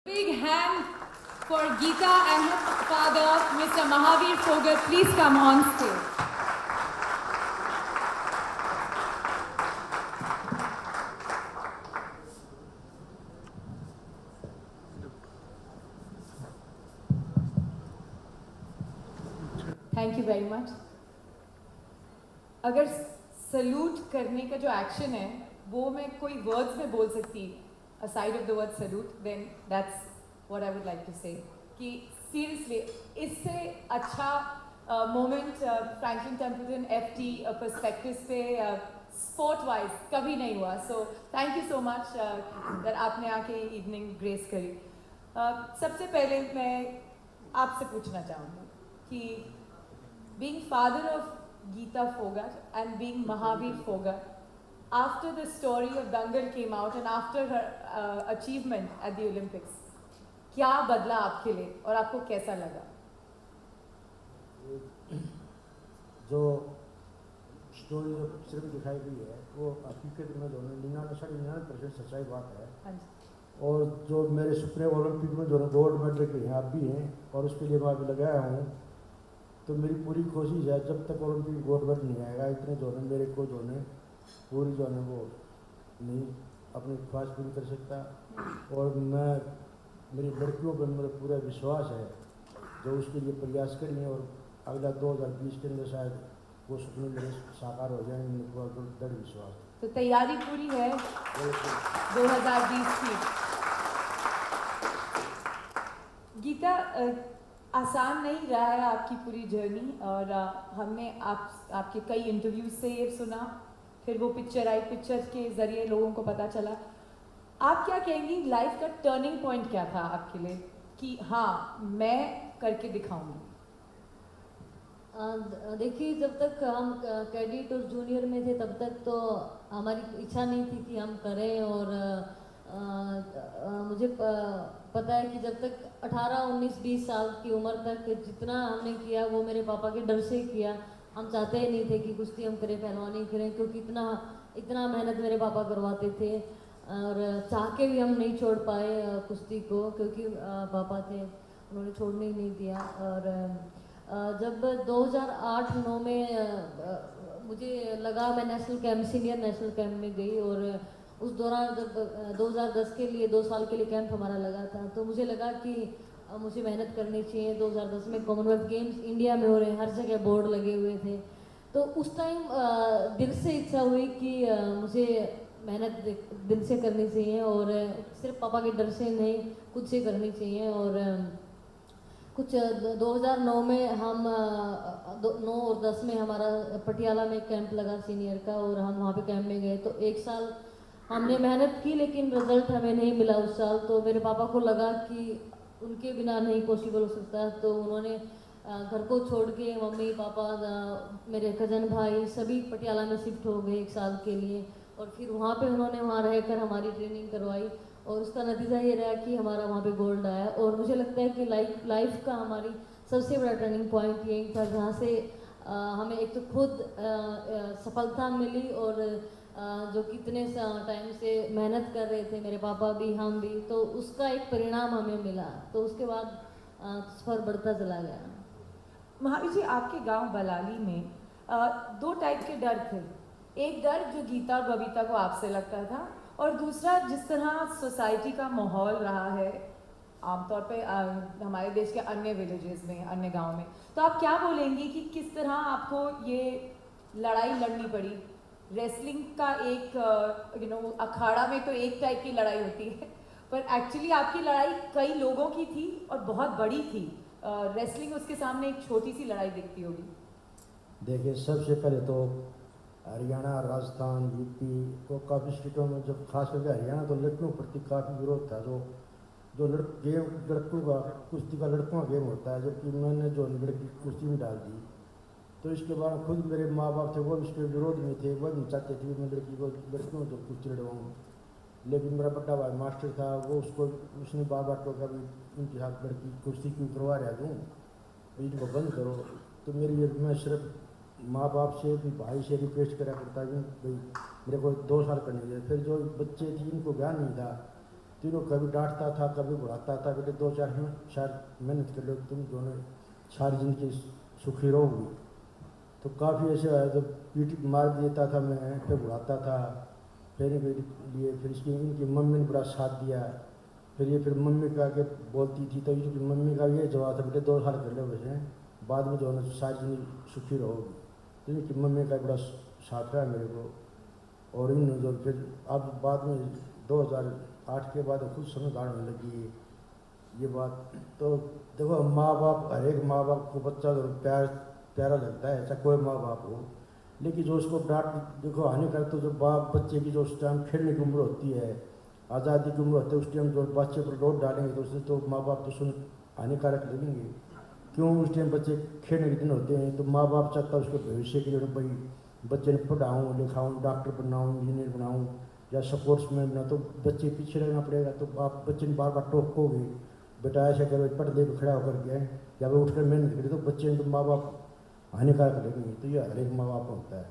Big hand for Geeta and her father, Mr. Mahavir Fogat. Please come on stage. Thank you very much. अगर salute करने का जो action है वो मैं कोई वर्ड्स में बोल सकती aside of the word salute, then that's what I would like to say. कि seriously इससे अच्छा moment Franklin Templeton FT perspective पे स्पोर्ट वाइज कभी नहीं हुआ. So thank you so much that आपने आके इवनिंग ग्रेस करी. सबसे पहले मैं आपसे पूछना चाहूँगी कि being father of Geeta Fogat and being Mahavir Fogat, after the story of Dangal came out and after her achievement at the Olympics, क्या बदला आपके लिए और आपको कैसा लगा? जो स्टोरी जो पिक्चर में दिखाई गई है वो हकीकत में दोनों 99% सच्चाई बात है. हाँ जी. और जो मेरे सपने ओलंपिक में जो गोल्ड मेडल के यहाँ भी हैं और उसके लिए मैं अभी लगाया हूँ, तो मेरी पूरी कोशिश है जब तक ओलंपिक गोल्ड मेडल नहीं आएगा इतने जो है मेरे को जो है पूरी जो है वो नहीं अपनी ख्वाहिश पूरी कर सकता. और मैं मेरी लड़कियों पर मेरा पूरा विश्वास है जो उसके लिए प्रयास करेंगे और अगला 2020 के अंदर शायद वो सपने मेरे साकार हो जाएंगे. मेरे को दृढ़ विश्वास है. तो तैयारी पूरी है 2020 की. गीता, आसान नहीं रहा है आपकी पूरी जर्नी और हमने आपके कई इंटरव्यूज से ये सुना, फिर वो पिक्चर आई, पिक्चर के ज़रिए लोगों को पता चला. आप क्या कहेंगी लाइफ का टर्निंग पॉइंट क्या था आपके लिए कि हाँ मैं करके दिखाऊंगी? देखिए, जब तक हम कैडेट और जूनियर में थे तब तक तो हमारी इच्छा नहीं थी कि हम करें. और मुझे पता है कि जब तक 18, 19, 20 साल की उम्र तक जितना हमने किया वो मेरे पापा के डर से किया. हम चाहते ही नहीं थे कि कुश्ती हम करें, पहलवानी करें, क्योंकि इतना मेहनत मेरे पापा करवाते थे और चाह के भी हम नहीं छोड़ पाए कुश्ती को, क्योंकि पापा थे, उन्होंने छोड़ने ही नहीं दिया. और जब 2008-9 में मुझे लगा, मैं national camp, senior national camp में गई और उस दौरान जब 2010 के लिए 2 साल के लिए कैंप हमारा लगा था, तो मुझे लगा कि मुझे मेहनत करनी चाहिए. 2010 में कॉमनवेल्थ गेम्स इंडिया में हो रहे हैं, हर जगह बोर्ड लगे हुए थे, तो उस टाइम दिल से इच्छा हुई कि मुझे मेहनत दिल से करनी चाहिए और सिर्फ पापा के डर से नहीं, खुद से करनी चाहिए. और कुछ 2009 में हम 9 और 10 में हमारा पटियाला में कैंप लगा सीनियर का और हम वहाँ पे कैंप में गए. तो 1 साल हमने मेहनत की लेकिन रिजल्ट हमें नहीं मिला उस साल. तो मेरे पापा को लगा कि उनके बिना नहीं पॉसिबल हो सकता, तो उन्होंने घर को छोड़ के मम्मी पापा मेरे कज़न भाई सभी पटियाला में शिफ्ट हो गए 1 साल के लिए. और फिर वहाँ पे उन्होंने वहाँ रहकर हमारी ट्रेनिंग करवाई और उसका नतीजा ये रहा कि हमारा वहाँ पे गोल्ड आया. और मुझे लगता है कि लाइफ का हमारी सबसे बड़ा टर्निंग पॉइंट यही था, जहाँ से हमें एक तो खुद सफलता मिली और जो कितने टाइम से मेहनत कर रहे थे मेरे पापा भी, हम भी, तो उसका एक परिणाम हमें मिला. तो उसके बाद सफ़र बढ़ता चला गया. महावीर जी, आपके गांव बलाली में 2 टाइप के डर थे. एक डर जो गीता और बबीता को आपसे लगता था और दूसरा जिस तरह सोसाइटी का माहौल रहा है आमतौर पे हमारे देश के अन्य विलेजेस में, अन्य गांव में. तो आप क्या बोलेंगी कि किस तरह आपको ये लड़ाई लड़नी पड़ी? रेसलिंग का एक अखाड़ा में तो एक टाइप की लड़ाई होती है, पर एक्चुअली आपकी लड़ाई कई लोगों की थी और बहुत बड़ी थी. रेसलिंग उसके सामने एक छोटी सी लड़ाई दिखती होगी. देखिए, सबसे पहले तो हरियाणा, राजस्थान, यूपी को काफ़ी स्टेटों में, जब खास करके हरियाणा, तो लड़कियों के प्रति काफ़ी विरोध था. जो लड़कों का कुश्ती का लड़कों का गेम होता है, जबकि मैंने जो लड़की कुश्ती में डाल दी, तो इसके बाद खुद मेरे माँ बाप थे वो इसके विरोध में थे. वो नहीं चाहते थे मैं लड़कियों को कुश्ती लड़वाऊँ. लेकिन मेरा बड़ा भाई मास्टर था, वो उसने बार बार टोका भी उनके साथ लड़की कुश्ती क्यों करवा रहा दूँ, इनको बंद करो. तो मैं सिर्फ माँ बाप से भी, भाई से रिक्वेस्ट करा करता कि भाई मेरे को 2 साल करने दे. फिर जो बच्चे थे इनको ज्ञान नहीं था, तो तीनों कभी डांटता था, कभी बुलाता था, बेटे 2-4 शायद मेहनत कर लो, तुम दोनों सारी जिंदगी सुखी रहोगी। तो काफ़ी ऐसे आया, तो पीठ मार देता था मैं, फिर बुलाता था, फिर इनके लिए, फिर इसकी इनकी मम्मी ने बड़ा साथ दिया। फिर मम्मी का आगे बोलती थी, तो इनकी मम्मी का ये जवाब था, बेटे 2 साल कर लो वैसे, बाद में जो है ना सारी जिंदगी सुखी रहोगी। तो इनकी मम्मी का बड़ा साथ रहा मेरे को। और इन जो फिर अब बाद में 2008 के बाद खुद समझ आने लगी ये बात। तो देखो, माँ बाप, हर एक माँ बाप को बच्चा तो प्यारा लगता है, ऐसा कोई माँ बाप हो, लेकिन जो उसको डांट देखो हानि कर, तो जो बाप बच्चे की जो उस टाइम खेलने की उम्र होती है, आज़ादी की उम्र होती है, उस टाइम जो बच्चे पर लोड डालेंगे तो उससे तो माँ बाप तो सुन हानिकारक लगेंगे। क्यों? उस टाइम बच्चे खेलने के दिन होते हैं, तो माँ बाप चाहता है उसके भविष्य के लिए भाई बच्चे ने पढ़ाऊँ, लिखाऊँ, डॉक्टर बनाऊँ, इंजीनियर बनाऊँ या स्पोर्ट्स मैन बना, तो बच्चे पीछे रहना पड़ेगा। तो आप बच्चे ने बार बार टोकोगे, बेटा ऐसा करो, पढ़ ले खड़ा होकर के, या वो उठकर मेहनत करे, तो बच्चे ने तो माँ बाप हानिकारक लगेंगे। तो ये हर एक माँ बाप होता है।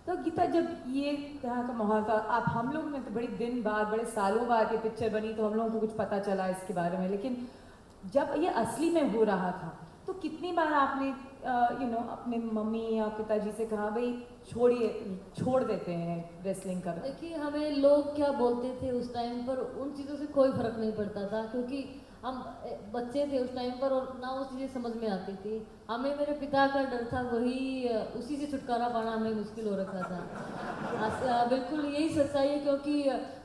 तो गीता, जब ये तरह का माहौल था, आप हम लोग में तो बड़ी दिन बाद, बड़े सालों बाद ये पिक्चर बनी, तो हम लोगों को कुछ पता चला इसके बारे में, लेकिन जब ये असली में हो रहा था तो कितनी बार आपने अपने मम्मी या पिताजी से कहा भाई छोड़ देते हैं रेसलिंग का? देखिए, हमें लोग क्या बोलते थे उस टाइम पर, उन चीज़ों से कोई फर्क नहीं पड़ता था, क्योंकि हम बच्चे थे उस टाइम पर और ना वो चीज़ें समझ में आती थी। हमें मेरे पिता का डर था, वही उसी से छुटकारा पाना हमें मुश्किल हो रखा था। बिल्कुल यही सच्चाई है, क्योंकि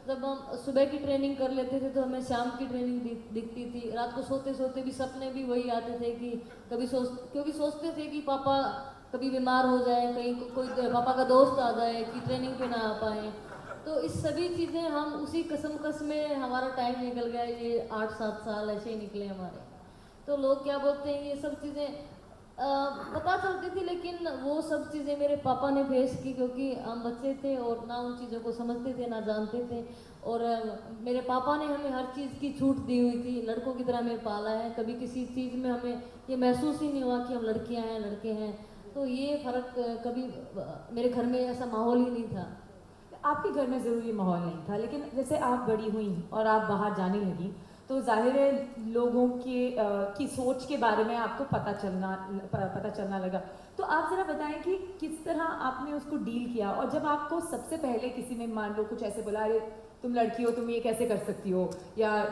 जब हम सुबह की ट्रेनिंग कर लेते थे तो हमें शाम की ट्रेनिंग दिखती थी। रात को सोते सोते भी सपने भी वही आते थे कि क्योंकि सोचते थे कि पापा कभी बीमार हो जाए, कहीं कोई पापा का दोस्त आ जाए कि ट्रेनिंग पे ना आ पाए। तो इस सभी चीज़ें हम उसी कसम में हमारा टाइम निकल गया, ये 8-7 साल ऐसे ही निकले हमारे। तो लोग क्या बोलते हैं, ये सब चीज़ें पता चलती थी, लेकिन वो सब चीज़ें मेरे पापा ने फेस की, क्योंकि हम बच्चे थे और ना उन चीज़ों को समझते थे, ना जानते थे। और मेरे पापा ने हमें हर चीज़ की छूट दी हुई थी, लड़कों की तरह हमें पाला है। कभी किसी चीज़ में हमें ये महसूस ही नहीं हुआ कि हम लड़कियां हैं, लड़के हैं। तो ये फ़र्क कभी मेरे घर में ऐसा माहौल ही नहीं था। आपके घर में ज़रूर ये माहौल नहीं था, लेकिन जैसे आप बड़ी हुई और आप बाहर जाने लगी, तो जाहिर है लोगों की सोच के बारे में आपको पता चलना लगा। तो आप ज़रा बताएं कि किस तरह आपने उसको डील किया, और जब आपको सबसे पहले किसी ने मान लो कुछ ऐसे बोला, अरे तुम लड़की हो, तुम ये कैसे कर सकती हो, या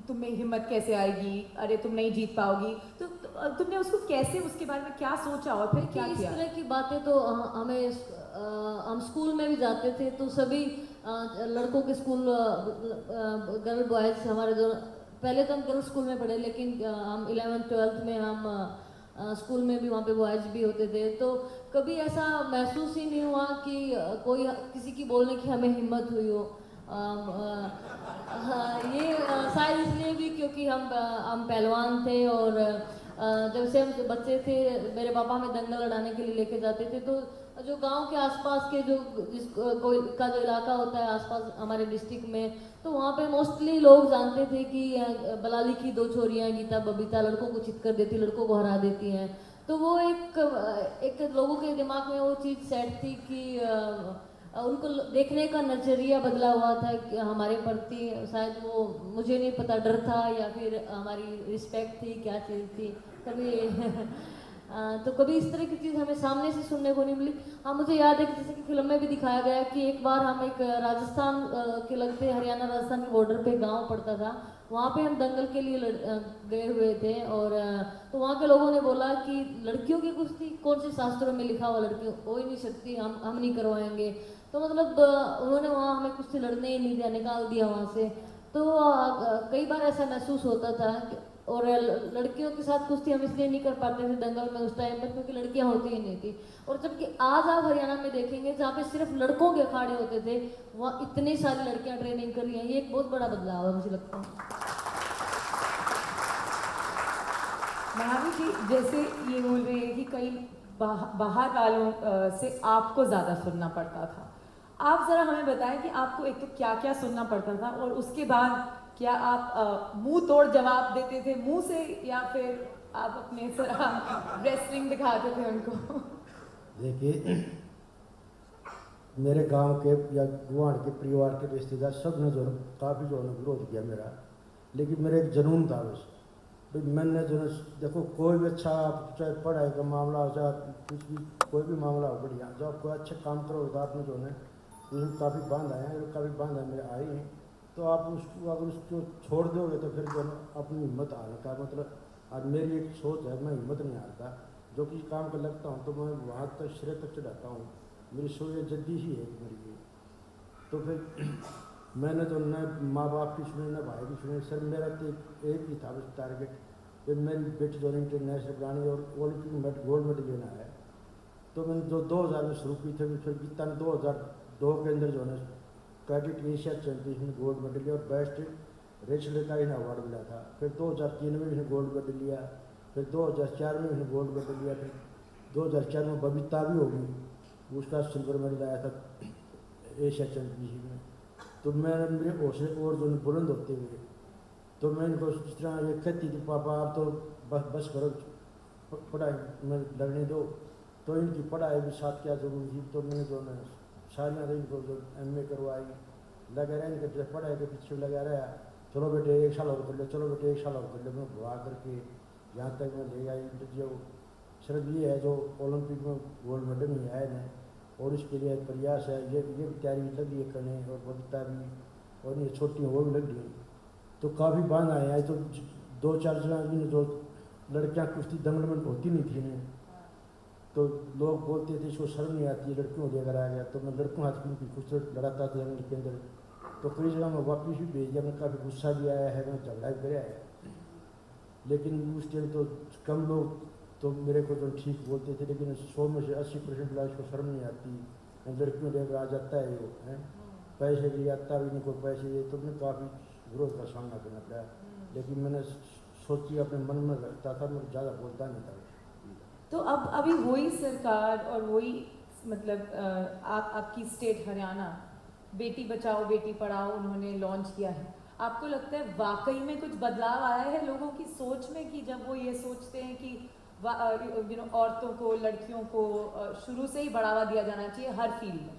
तुम में हिम्मत कैसे आएगी, अरे तुम नहीं जीत पाओगी, तो तुमने उसको कैसे, उसके बारे में क्या सोचा और फिर क्या इस किया? तरह की बातें तो हम स्कूल में भी जाते थे, तो सभी लड़कों के स्कूल, गर्ल बॉयज़ हमारे जो, पहले तो हम गर्ल्स स्कूल में पढ़े, लेकिन हम 11th-12th में हम स्कूल में भी वहाँ पे बॉयज़ भी होते थे। तो कभी ऐसा महसूस ही नहीं हुआ कि कोई किसी की बोलने की हमें हिम्मत हुई हो। हाँ, ये शायद इसलिए भी क्योंकि हम पहलवान थे, और जब से हम बच्चे थे मेरे पापा हमें दंगल लड़ाने के लिए लेके जाते थे। तो जो गांव के आसपास के कोई का जो इलाका होता है आसपास हमारे डिस्ट्रिक्ट में, तो वहाँ पे मोस्टली लोग जानते थे कि बलाली की 2 छोरियाँ गीता बबीता लड़कों को चित कर देती, लड़कों को हरा देती हैं। तो वो एक लोगों के दिमाग में वो चीज़ सेट थी कि उनको देखने का नज़रिया बदला हुआ था कि हमारे प्रति, शायद वो मुझे नहीं पता, डर था या फिर हमारी रिस्पेक्ट थी, क्या चीज़ थी कभी तो कभी इस तरह की चीज़ हमें सामने से सुनने को नहीं मिली। हाँ, मुझे याद है कि जैसे कि फिल्म में भी दिखाया गया कि एक बार हम एक राजस्थान के लगते हरियाणा राजस्थान के बॉर्डर पे गांव पड़ता था, वहाँ पे हम दंगल के लिए गए हुए थे। और तो वहाँ के लोगों ने बोला कि लड़कियों की कुश्ती कौन से शास्त्रों में लिखा हुआ, लड़कियों हो ही नहीं सकती, हम नहीं करवाएंगे। तो मतलब उन्होंने वहाँ हमें कुश्ती लड़ने ही नहीं दिया, निकाल दिया वहाँ से। तो कई बार ऐसा महसूस होता था और लड़कियों के साथ कुश्ती हम इसलिए नहीं कर पाते थे दंगल में उस टाइम पर, क्योंकि लड़कियां होती ही नहीं थी। और जबकि आज आप हरियाणा में देखेंगे जहाँ पे सिर्फ लड़कों के अखाड़े होते थे, वहाँ इतनी सारी लड़कियां ट्रेनिंग कर रही हैं। ये एक बहुत बड़ा बदलाव है मुझे लगता है। महावीर जी, जैसे ये बोल रहे हैं कि कई बाहर वालों से आपको ज़्यादा सुनना पड़ता था, आप ज़रा हमें बताएं कि आपको एक तो क्या क्या सुनना पड़ता था, और उसके बाद क्या आप मुंह तोड़ जवाब देते थे मुंह से, या फिर आप अपने रेसलिंग दिखाते थे उनको? देखिए, मेरे गांव के या गुआढ़ के परिवार के रिश्तेदार सब ने जो है काफ़ी जो है विरोध किया मेरा, लेकिन मेरा एक जुनून था बस भाई मैंने जो है देखो कोई भी अच्छा चाहे पढ़ाई का मामला हो चाहे कुछ भी कोई भी मामला हो बढ़िया, जब आप कोई अच्छा काम करो तो आपने जो है उसमें काफ़ी बांध आए हैं, काफ़ी बांध आए मेरे आए हैं, तो आप उसको अगर उसको छोड़ दोगे तो फिर जो है अपनी हिम्मत हारने का मतलब आज मेरी एक सोच है, मैं हिम्मत नहीं हारता, जो किसी काम का लगता हूँ तो मैं वहाँ तक सिरे तक चढ़ाता हूँ, मेरी सोच जद्दी ही है मेरी ये। तो फिर मैंने तो न माँ बाप की सुनी न भाई की सुनी, सर मेरा तो एक ही था बस टारगेट कि मेरी बेटी जो इंटरनेशनल बनानी और ओलंपिक में गोल्ड मेडल लेना है। तो मैंने जो 2000 में शुरू की थी, फिर गीता ने 2002 के अंदर जो है कैडेट एशिया चैंपियनशिप में गोल्ड मेडल लिया और बेस्ट रेसलर का इन्हें अवार्ड मिला था। फिर 2003 में इसने गोल्ड मेडल लिया, फिर 2004 में इसने गोल्ड मेडल लिया, फिर 2004 में बबीता भी होगी, उसका सिल्वर मेडल आया था एशिया चैंपियनशिप में। तो मैंने मेरे हौसले और जो बुलंद होते हुए तो मैं इनको जिस तरह ये कहती थी पापा आप तो बस करो पढ़ाई में लगने दो, तो इनकी पढ़ाई भी साथ क्या जरूरी थी, तो मैंने जो है सारियाँ इनको जो MA करवाई, लगा रहा इनके पढ़ाई के पीछे लगा रहा, चलो बेटे 1 साल और कर लो, चलो बेटे 1 साल और कर लो, मैं भुआ करके यहाँ तक मैं ले आई। जो सिर्फ ये है जो ओलंपिक में गोल्ड मेडल नहीं आए हैं और इसके लिए प्रयास है, ये भी तैयारी लगी है करने, और बबीता भी और ये छोटी वो भी लग गई, तो काफ़ी बांध आए हैं। तो 2-4 जना जो लड़कियां कुश्ती दंगल में होती नहीं थी इन्हें, तो लोग बोलते थे इसको शर्म नहीं आती है लड़कियों को लेकर आ गया, तो मैं लड़कों हाथ की कुछ लड़ाता था दंगल के अंदर, तो कई जगह मैं वापिस भी भेज दिया, मैं काफ़ी गुस्सा भी आया है, मैं झगड़ा भी कराया है, लेकिन उस टाइम तो कम लोग तो मेरे को तो ठीक बोलते थे, लेकिन 100 में से 80% लोग इसको शर्म नहीं आती, लड़कियों लेकर आ जाता है वो है, पैसे के लिए आता भी नहीं कोई पैसे दे, तो मैंने काफ़ी विरोध का सामना करना पड़ा, लेकिन मैंने सोची अपने मन में रखता था, मैं ज़्यादा बोलता नहीं था। तो अब अभी वही सरकार और वही मतलब आपकी स्टेट हरियाणा बेटी बचाओ बेटी पढ़ाओ उन्होंने लॉन्च किया है, आपको लगता है वाकई में कुछ बदलाव आया है लोगों की सोच में कि जब वो ये सोचते हैं कि औरतों को लड़कियों को शुरू से ही बढ़ावा दिया जाना चाहिए हर फील्ड में?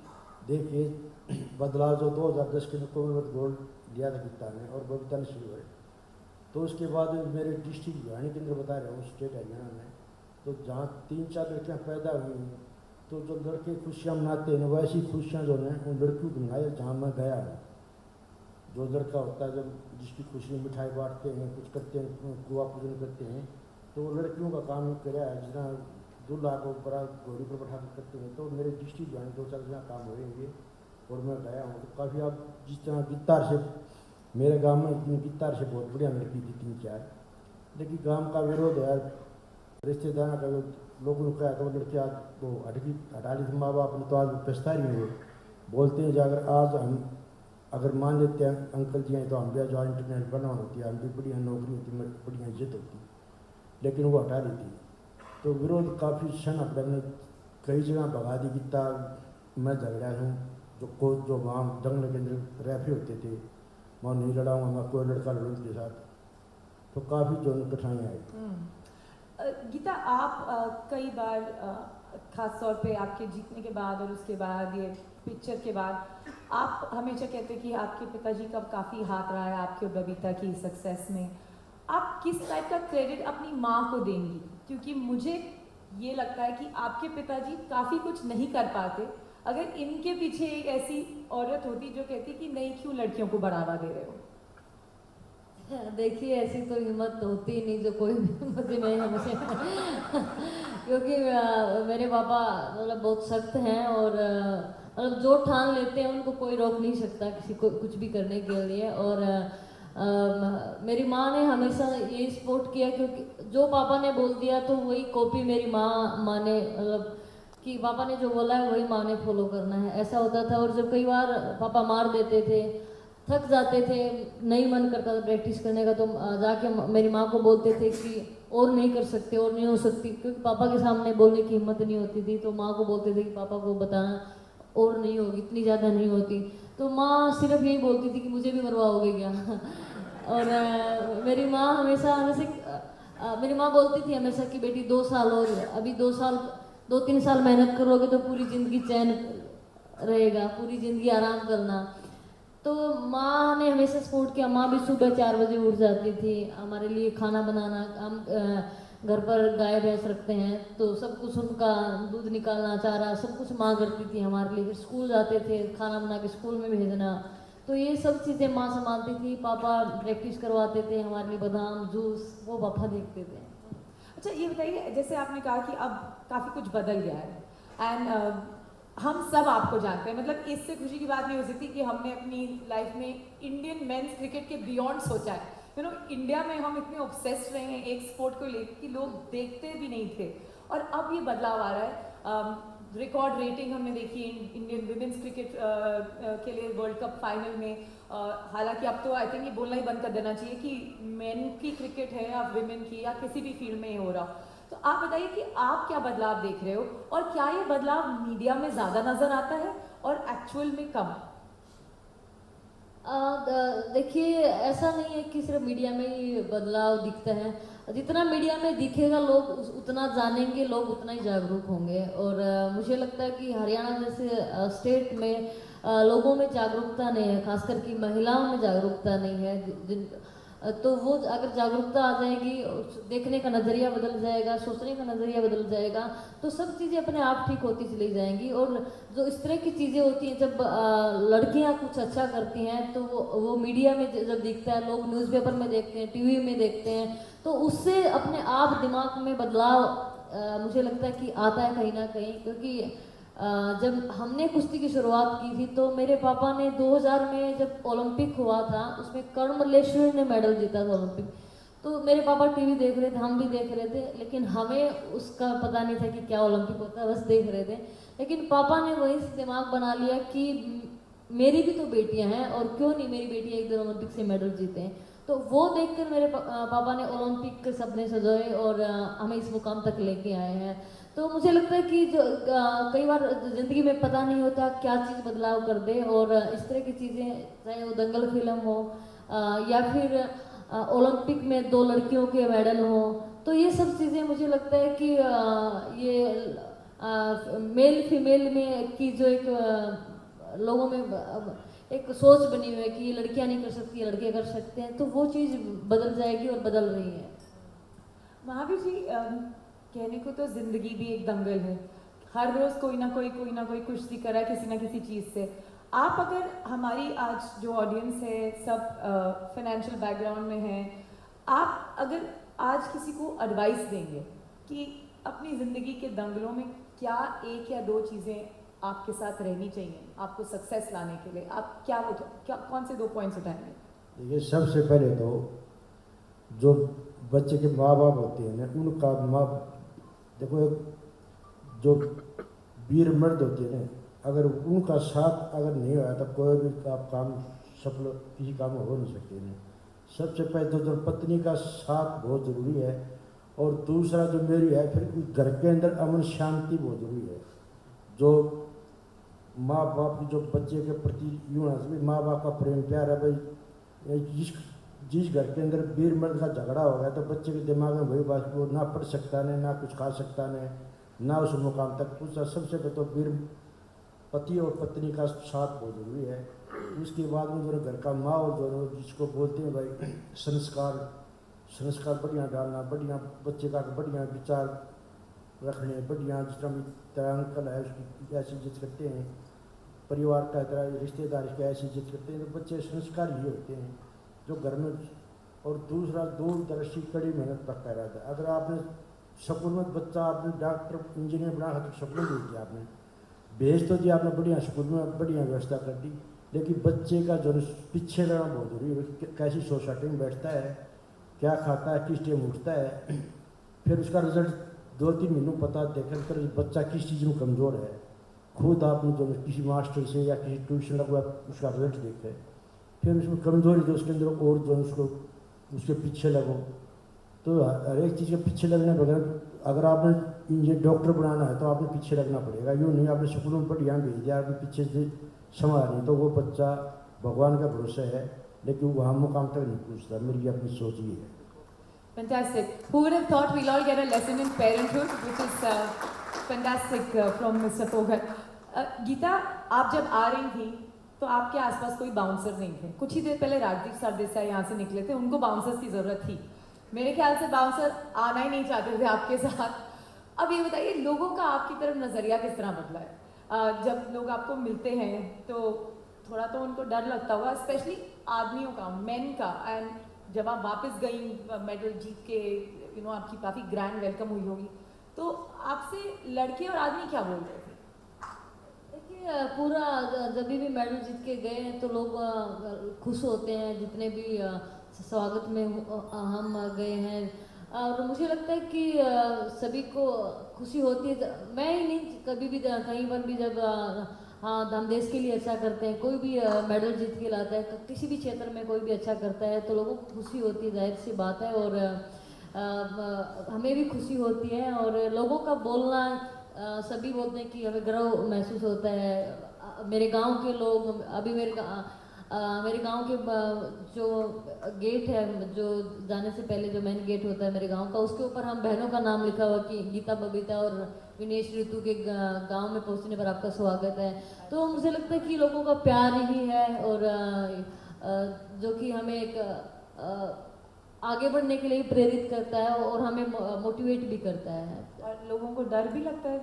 देखिए बदलाव जो 2010 के कॉमनवेल्थ गोल्ड लिया था गीता ने और बबीता ने सिल्वर, तो उसके बाद मेरे डिस्ट्रिक्ट भिवानी के अंदर बता रहा हूँ स्टेट हरियाणा में, तो जहाँ 3-4 लड़कियाँ पैदा हुई हैं, तो जो लड़के खुशियाँ मनाते हैं वैसी खुशियाँ जो हैं उन लड़कियों को मनाए जहाँ मैं गया हूँ। जो लड़का होता है जब जिसकी खुशी में मिठाई बांटते हैं, कुछ करते हैं, कुआ पूजन करते हैं, तो वो लड़कियों का काम कराया है, जिस तरह दूल्हा को बड़ा घोड़ी पर बैठा कर करते हैं, तो मेरे डिस्ट्रिक्ट भिवानी 2-4 जगह काम हो रहे हैं और मैं गया हूँ। तो काफ़ी आप जिस तरह गिटार से मेरे गांव में गिटार से बहुत बढ़िया लड़की थी 3-4, लेकिन गांव का विरोध है, रिश्तेदार का लोगों ने कहा तो लड़कियाँ वो हटा ली थी, माँ बाप ने तो आज पछता रही हैं, वो बोलते हैं जो अगर आज हम अगर मान लेते हैं अंकल जी हैं तो हम भी जो इंटरनेट बनवा होती है, हम भी बढ़िया नौकरी होती, बढ़िया इज्जत होती, लेकिन वो हटा ली थी। तो विरोध काफ़ी सन अपने ने कई जगह भगा दी गीता, मैं झगड़ा हूँ जो वहाँ जंगल के अंदर रैफी होते थे, मैं नहीं लड़ाऊँगा, मैं कोई लड़का लड़ूँ उनके साथ, तो काफ़ी जो कठिनाई आई। गीता आप कई बार खास तौर पे आपके जीतने के बाद और उसके बाद ये पिक्चर के बाद आप हमेशा कहते हैं कि आपके पिताजी का काफ़ी हाथ रहा है आपके और बबीता की सक्सेस में, आप किस टाइप का क्रेडिट अपनी माँ को देंगी? क्योंकि मुझे ये लगता है कि आपके पिताजी काफ़ी कुछ नहीं कर पाते, अगर इनके पीछे एक ऐसी औरत होती जो कहती कि नहीं क्यों लड़कियों को बढ़ावा दे रहे हो। देखिए ऐसी तो हिम्मत होती ही नहीं जो कोई मुझे नहीं हमसे क्योंकि मेरे पापा मतलब बहुत सख्त हैं और मतलब जो ठान लेते हैं उनको कोई रोक नहीं सकता किसी को कुछ भी करने के लिए। और मेरी माँ ने हमेशा यही सपोर्ट किया क्योंकि जो पापा ने बोल दिया तो वही कॉपी मेरी माँ ने मतलब कि पापा ने जो बोला है वही माँ ने फॉलो करना है, ऐसा होता था। और जब कई बार पापा मार देते थे, थक जाते थे, नहीं मन करता था प्रैक्टिस करने का, तो जाके मेरी माँ को बोलते थे कि और नहीं कर सकते और नहीं हो सकती, क्योंकि पापा के सामने बोलने की हिम्मत नहीं होती थी, तो माँ को बोलते थे कि पापा को बताना और नहीं होगी, इतनी ज़्यादा नहीं होती। तो माँ सिर्फ यही बोलती थी कि मुझे भी मरवाओगे क्या और मेरी माँ हमेशा मेरी माँ बोलती थी हमेशा कि बेटी 2 साल और अभी 2-3 साल मेहनत करोगे तो पूरी ज़िंदगी चैन रहेगा, पूरी ज़िंदगी आराम करना। तो माँ ने हमेशा सपोर्ट किया। माँ भी सुबह 4 बजे उठ जाती थी हमारे लिए खाना बनाना। हम घर पर गाय भैंस रखते हैं तो सब कुछ उनका दूध निकालना, चारा, सब कुछ माँ करती थी हमारे लिए। फिर स्कूल जाते थे, खाना बना के स्कूल में भेजना, तो ये सब चीज़ें माँ संभालती थी। पापा प्रैक्टिस करवाते थे हमारे लिए, बादाम जूस वो पापा देखते थे। अच्छा ये बताइए, जैसे आपने कहा कि अब काफ़ी कुछ बदल गया है एंड हम सब आपको जानते हैं, मतलब इससे खुशी की बात नहीं हो सकती कि हमने अपनी लाइफ में इंडियन मेंस क्रिकेट के बियॉन्ड सोचा है। यू नो, इंडिया में हम इतने ऑब्सेस्ड रहे हैं एक स्पोर्ट को लेकर कि लोग देखते भी नहीं थे, और अब ये बदलाव आ रहा है। रिकॉर्ड रेटिंग हमने देखी इंडियन विमेंस क्रिकेट के लिए वर्ल्ड कप फाइनल में। हालांकि अब तो आई थिंक ये बोलना ही बंद कर देना चाहिए कि मेन की क्रिकेट है या विमेन की या किसी भी फील्ड में ये हो रहा। तो आप बताइए कि आप क्या बदलाव देख रहे हो, और क्या ये बदलाव मीडिया में ज़्यादा नज़र आता है और एक्चुअल में कम? देखिए, ऐसा नहीं है कि सिर्फ मीडिया में ही बदलाव दिखता है। जितना मीडिया में दिखेगा लोग उतना जानेंगे, लोग उतना ही जागरूक होंगे। और मुझे लगता है कि हरियाणा जैसे स्टेट में लोगों में जागरूकता नहीं है, खासकर कि महिलाओं में जागरूकता नहीं है। तो वो अगर जागरूकता आ जाएगी, देखने का नज़रिया बदल जाएगा, सोचने का नज़रिया बदल जाएगा, तो सब चीज़ें अपने आप ठीक होती चली जाएंगी। और जो इस तरह की चीज़ें होती हैं, जब लड़कियां कुछ अच्छा करती हैं तो वो मीडिया में जब दिखता है, लोग न्यूज़पेपर में देखते हैं, टीवी में देखते हैं, तो उससे अपने आप दिमाग में बदलाव मुझे लगता है कि आता है कहीं ना कहीं। क्योंकि जब हमने कुश्ती की शुरुआत की थी तो मेरे पापा ने 2000 में जब ओलंपिक हुआ था उसमें कर्ण मल्लेश्वरी ने मेडल जीता था ओलंपिक। तो मेरे पापा टीवी देख रहे थे, हम भी देख रहे थे, लेकिन हमें उसका पता नहीं था कि क्या ओलंपिक होता है, बस देख रहे थे। लेकिन पापा ने वही दिमाग बना लिया कि मेरी भी तो बेटियां हैं और क्यों नहीं मेरी बेटी एक दिन ओलंपिक से मेडल जीते हैं। तो वो देखकर मेरे पापा ने ओलंपिक के सपने सजाए और हमें इस मुकाम तक लेके आए हैं। तो मुझे लगता है कि जो कई बार ज़िंदगी में पता नहीं होता क्या चीज़ बदलाव कर दे, और इस तरह की चीज़ें, चाहे वो दंगल फिल्म हो या फिर ओलंपिक में 2 लड़कियों के मेडल हो, तो ये सब चीज़ें मुझे लगता है कि ये मेल फीमेल में की जो एक लोगों में एक सोच बनी हुई है कि ये लड़कियां नहीं कर सकती, लड़के कर सकते हैं, तो वो चीज़ बदल जाएगी और बदल रही है। महावीर जी, कहने को तो ज़िंदगी भी एक दंगल है, हर रोज़ कोई ना कोई कुश्ती करा किसी ना किसी चीज़ से। आप अगर हमारी आज जो ऑडियंस है सब फाइनेंशियल बैकग्राउंड में है, आप अगर आज किसी को एडवाइस देंगे कि अपनी ज़िंदगी के दंगलों में क्या 1 या 2 चीज़ें आपके साथ रहनी चाहिए आपको सक्सेस लाने के लिए, आप क्या कौन से 2 पॉइंट्स उठाएंगे? देखिए, सबसे पहले तो जो बच्चे के माँ बाप होते हैं ना, उनका देखो, जो वीर मर्द होते हैं ना, अगर उनका साथ अगर नहीं होया तो कोई भी आप काम सफल किसी काम में हो नहीं सकते नहीं। सबसे पहले तो जो पत्नी का साथ बहुत ज़रूरी है, और दूसरा जो मेरी है, फिर घर के अंदर अमन शांति बहुत ज़रूरी है। जो माँ बाप की जो बच्चे के प्रति यूँ है, माँ बाप का प्रेम प्यार है भाई। जिस घर के अंदर वीर मर्द का झगड़ा हो गया तो बच्चे के दिमाग में वही बात, वो ना पढ़ सकता नहीं, ना कुछ खा सकता नहीं, ना उस मुकाम तक पूछा। सबसे पहले तो वीर पति और पत्नी का साथ बहुत जरूरी है। उसके बाद में जो घर का माहौल जो जिसको बोलते हैं भाई संस्कार बढ़िया डालना, बढ़िया बच्चे का बढ़िया विचार रखने, बढ़िया जिस तरह अंकल है उसकी ऐसी इज्जत करते हैं, परिवार का तरह रिश्तेदार की ऐसी इज्जत करते हैं, तो बच्चे संस्कार ही होते हैं जो घर में। और दूसरा दूरदर्शी कड़ी मेहनत करता रहता है। अगर आपने स्कूल में बच्चा आपने डॉक्टर इंजीनियर बना तो सपने दे दिया, आपने भेज तो दिया, आपने बढ़िया स्कूल में बढ़िया व्यवस्था कर दी, लेकिन बच्चे का जो पीछे रहना बहुत जरूरी है। कैसी सोसाइटी में बैठता है, क्या खाता है, किस टाइम उठता है, फिर उसका रिजल्ट 2-3 महीनों पता देखें कर बच्चा किस चीज़ में कमज़ोर है। खुद आपने जो किसी मास्टर से या किसी ट्यूशन लगवा उसका रिजल्ट देखें, फिर उसमें कमज़ोरी तो उसके अंदर और जो उसको उसके पीछे लगो। तो हर एक चीज़ के पीछे लगने बगैर, अगर आपने ये डॉक्टर बनाना है तो आपने पीछे लगना पड़ेगा। यूँ नहीं आपने स्कूलों में बढ़िया भेज दिया, आपने पीछे से संभाल नहीं, तो वो बच्चा भगवान का भरोसा है लेकिन वहाँ मुकाम तक नहीं पूछता। मेरी अपनी सोच ये है। Fantastic. Who would have thought we'll all get a lesson in parenthood, which is fantastic from Mr. Foghat. Gita, आप जब आ रही थी तो आपके आसपास कोई बाउंसर नहीं थे। कुछ ही देर पहले राजदीप सरदेसाई यहाँ से निकले थे, उनको बाउंसर्स की ज़रूरत थी। मेरे ख्याल से बाउंसर आना ही नहीं चाहते थे आपके साथ। अब ये बताइए, लोगों का आपकी तरफ नज़रिया किस तरह बदला है? जब लोग आपको मिलते हैं तो थोड़ा तो उनको डर लगता होगा, स्पेशली आदमियों का, मेन का। एंड जब आप वापस गई मेडल जीत के, आपकी काफ़ी ग्रैंड वेलकम हुई होगी, तो आपसे लड़के और आदमी क्या बोल रहे थे? देखिए, पूरा जब भी मेडल जीत के गए हैं तो लोग खुश होते हैं, जितने भी स्वागत में हम गए हैं। और मुझे लगता है कि सभी को खुशी होती है। मैं ही नहीं, कभी भी कहीं पर भी जब हाँ हम देश के लिए अच्छा करते हैं, कोई भी मेडल जीत के लाता है, किसी भी क्षेत्र में कोई भी अच्छा करता है तो लोगों को खुशी होती है, जाहिर सी बात है। और हमें भी खुशी होती है। और लोगों का बोलना, सभी बोलते हैं कि हमें गर्व महसूस होता है। मेरे गांव के लोग, अभी मेरे गांव के जो गेट है, जो जाने से पहले जो मेन गेट होता है मेरे गांव का, उसके ऊपर हम बहनों का नाम लिखा हुआ कि गीता, बबीता और विनेश ऋतु के गांव में पहुंचने पर आपका स्वागत है। तो मुझे लगता है कि लोगों का प्यार ही है, और जो कि हमें एक आगे बढ़ने के लिए प्रेरित करता है और हमें मोटिवेट भी करता है। और लोगों को डर भी लगता है?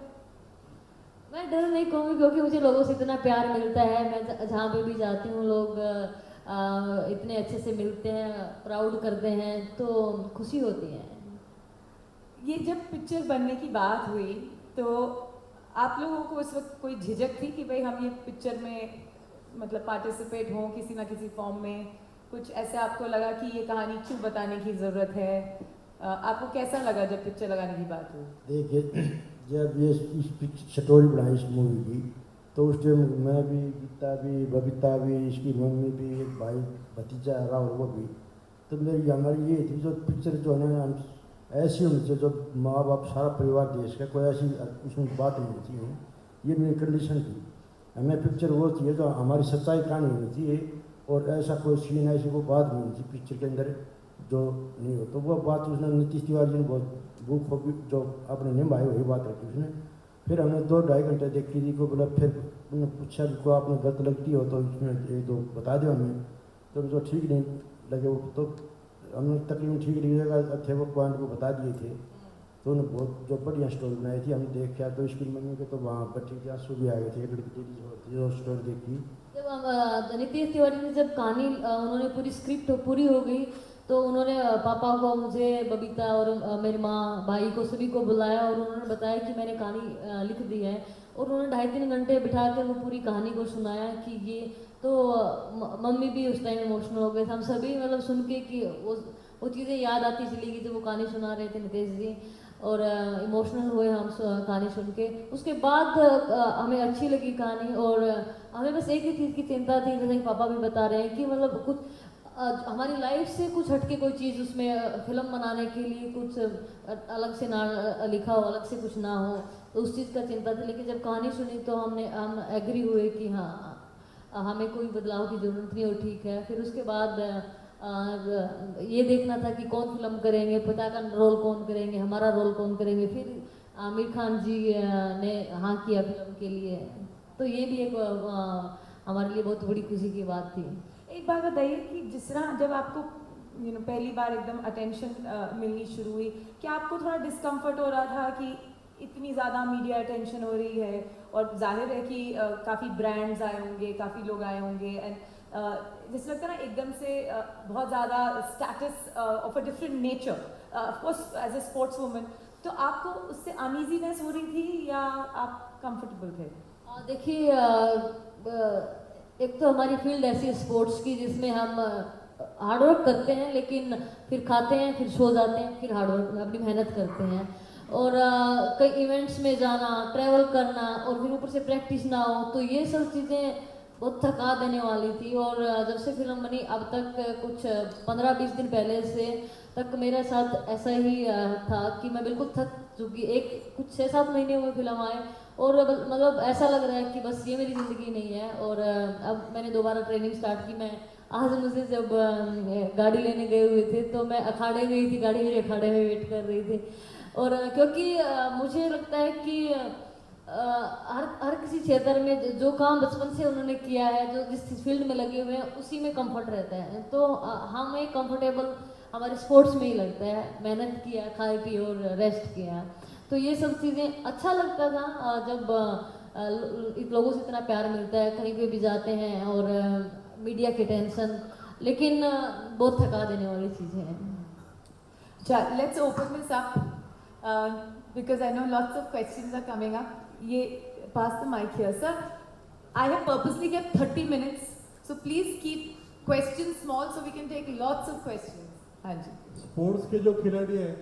मैं डर नहीं कहूँगी, क्योंकि मुझे लोगों से इतना प्यार मिलता है। मैं जहाँ पे भी जाती हूँ, लोग इतने अच्छे से मिलते हैं, प्राउड करते हैं, तो खुशी होती है। ये जब पिक्चर बनने की बात हुई तो आप लोगों को उस वक्त कोई झिझक थी कि भाई हम ये पिक्चर में मतलब पार्टिसिपेट हों किसी ना किसी फॉर्म में? कुछ ऐसे आपको लगा कि ये कहानी क्यों बताने की ज़रूरत है? आपको कैसा लगा जब पिक्चर लगाने की बात हुई? देखिए, जब ये इस स्टोरी बनाई इस मूवी की, तो उस टाइम मैं भी, गीता भी, बबीता भी, इसकी मम्मी भी, एक भाई भतीजा राहुल वो भी, तो मेरी हमारी ये थी जो पिक्चर जो है ना, हम ऐसी होनी चाहिए जो माँ बाप सारा परिवार देश का, कोई ऐसी उसमें बात नहीं होती है। ये मेरी कंडीशन थी। हमें पिक्चर वो चाहिए जो हमारी सच्चाई कहानी होनी चाहिए, और ऐसा कोई सीन, ऐसी कोई बात नहीं होती पिक्चर के अंदर जो नहीं हो। तो वो बात उसने नीतीश तिवारी जी ने बहुत बुक हो जो अपने निभाई वही बात रखी उसने। फिर हमने 2-2.5 घंटे देखी थी को, बोला फिर उन्होंने पूछा कि को आपने गलत लगती हो तो इसमें एक दो बता दो हमें। तो जो ठीक नहीं लगे वो, तो हमने तकरीबन ठीक लगेगा थे वो पॉइंट को बता दिए थे। तो उन्होंने बहुत जो बढ़िया स्टोरी बनाई थी, हमने देख किया। तो इसकी मम्मी के तो वहाँ पर ठीक आंसू भी आ गए थे, एक लड़की जो स्टोरी देखी। जब हम नीतीश तिवारी ने जब कहानी उन्होंने पूरी स्क्रिप्ट पूरी हो गई, तो उन्होंने पापा को, मुझे, बबीता और मेरी माँ, भाई को, सभी को बुलाया और उन्होंने बताया कि मैंने कहानी लिख दी है। और उन्होंने 2.5-3 घंटे बिठा कर वो पूरी कहानी को सुनाया कि ये तो मम्मी भी उस टाइम इमोशनल हो गए थे। हम सभी मतलब सुन के कि वो चीज़ें याद आती चली गई जब वो कहानी सुना रहे थे नितेश जी, और इमोशनल हुए हम कहानी सुन के। उसके बाद हमें अच्छी लगी कहानी, और हमें बस एक ही चीज़ की चिंता थी, जैसे कि पापा भी बता रहे हैं कि मतलब कुछ हमारी लाइफ से कुछ हटके कोई चीज़ उसमें फिल्म बनाने के लिए कुछ अलग से ना लिखा हो, अलग से कुछ ना हो, तो उस चीज़ का चिंता थी। लेकिन जब कहानी सुनी तो हम एग्री हुए कि हाँ, हमें कोई बदलाव की ज़रूरत नहीं, और ठीक है। फिर उसके बाद ये देखना था कि कौन फिल्म करेंगे, पिता का रोल कौन करेंगे, हमारा रोल कौन करेंगे। फिर आमिर खान जी ने हाँ किया फिल्म के लिए, तो ये भी एक हमारे लिए बहुत बड़ी खुशी की बात थी। एक बात बताइए कि जिस तरह जब आपको पहली बार एकदम अटेंशन मिलनी शुरू हुई, क्या आपको थोड़ा डिस्कम्फर्ट हो रहा था कि इतनी ज़्यादा मीडिया अटेंशन हो रही है, और जाहिर है कि काफ़ी ब्रांड्स आए होंगे, काफ़ी लोग आए होंगे, एंड जैसे लगता है ना एकदम से बहुत ज़्यादा status of a different nature, of course as a sports woman, तो आपको उससे अनईजीनेस हो रही थी या आप कंफर्टेबल थे? देखिए, एक तो हमारी फील्ड ऐसी है स्पोर्ट्स की, जिसमें हम हार्डवर्क करते हैं, लेकिन फिर खाते हैं, फिर सो जाते हैं, फिर हार्डवर्क में अपनी मेहनत करते हैं। और कई इवेंट्स में जाना, ट्रैवल करना, और फिर ऊपर से प्रैक्टिस ना हो, तो ये सब चीज़ें बहुत थका देने वाली थी। और जब से फिल्म बनी अब तक कुछ 15-20 दिन पहले से तक मेरे साथ ऐसा ही था कि मैं बिल्कुल थक चुकी। कुछ 6-7 महीने हुए फिल्म आए, और मतलब ऐसा लग रहा है कि बस ये मेरी ज़िंदगी नहीं है। और अब मैंने दोबारा ट्रेनिंग स्टार्ट की। मैं आज मुझे जब गाड़ी लेने गए हुए थे तो मैं अखाड़े गई थी, गाड़ी मेरे अखाड़े में वेट कर रही थी। और क्योंकि मुझे लगता है कि हर किसी क्षेत्र में जो काम बचपन से उन्होंने किया है, जो जिस फील्ड में लगे हुए हैं उसी में कंफर्ट रहता है। तो हमें कंफर्टेबल हमारे स्पोर्ट्स में ही लगता है। मेहनत किया, खाए पिए और रेस्ट किया, तो ये सब चीज़ें अच्छा लगता था। जब लोगों से इतना प्यार मिलता है, कहीं पे भी जाते हैं, और मीडिया की टेंशन, लेकिन बहुत थका देने वाली चीज़ें हैं। Let's open this up because I know lots of questions are coming up. Pass the mic here, sir. I have purposely kept 30 minutes, so please keep questions small so we can take lots of questions. हाँ जी। Sports के जो खिलाड़ी हैं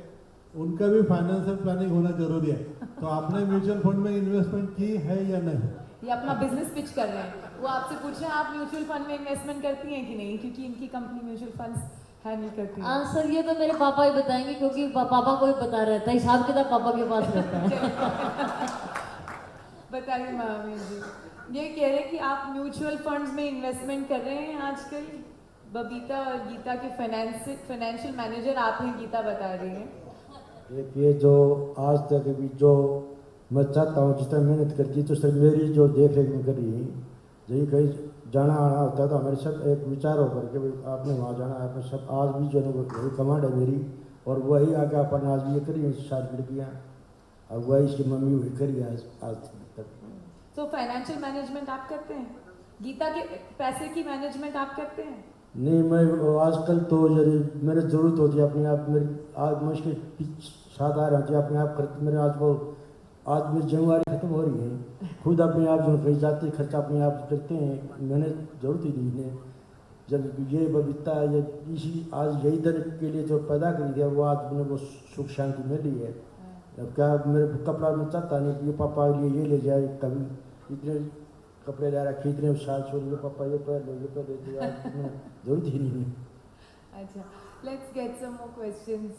उनका भी financial planning होना जरूरी है। तो आपने म्यूचुअल फंड में इन्वेस्टमेंट की है या नहीं? ये अपना बिजनेस पिच कर रहे हैं। वो आपसे पूछ रहे हैं आप म्यूचुअल फंड में इन्वेस्टमेंट करती हैं कि नहीं, क्योंकि इनकी कंपनी म्यूचुअल फंड्स हैंडल करती है। सर ये तो मेरे पापा ही बताएंगे, क्योंकि पापा को ही पता रहता है, हिसाब किताब पापा के पास रहता है। बताइए मामी जी, ये कह रहे हैं कि आप म्यूचुअल फंड्स में इन्वेस्टमेंट कर रहे हैं आजकल। बबीता और गीता के फाइनेंशियल मैनेजर आप हैं, गीता बता रही है। एक ये जो आज तक भी जो मैं चाहता हूँ जितना मेहनत करती है, तो सर मेरी जो देख रेख में करी, यही कहीं जाना आना होता है तो हमारे सब एक विचार होकर के भाई आपने वहाँ जाना है, आपने सब आज भी जो है वही कमांड है मेरी, और वही आगे अपन आज भी ये करी सारी लड़कियाँ, और वही इसकी मम्मी वही करी आज तक। तो फाइनेंशियल मैनेजमेंट आप करते हैं, गीता के पैसे की मैनेजमेंट आप करते हैं? नहीं, मैं आजकल तो यदि मेरे ज़रूरत होती है अपने आप, मेरी आज मुश्किल 7 आ रही अपने आप करते, मेरे आज मेरी जिम्मेवारी खत्म हो रही है, खुद अपने आप जो कहीं जाते खर्चा अपने आप करते हैं, मैंने जरूरत ही नहीं है। जब ये बबीता ये इसी आज यही दर के लिए जो पैदा करी है, वो आज मैंने वो सुख शांति मिली है। अब क्या मेरे कपड़ा में चाहता नहीं कि ये पापा के लिए ये ले जाए, कभी इतने कपड़े ला रखे, इतने साल छोड़ ये पापा ये पहन लो ये पहन लो, जरूरत ही नहीं है। अच्छा, let's get some more questions.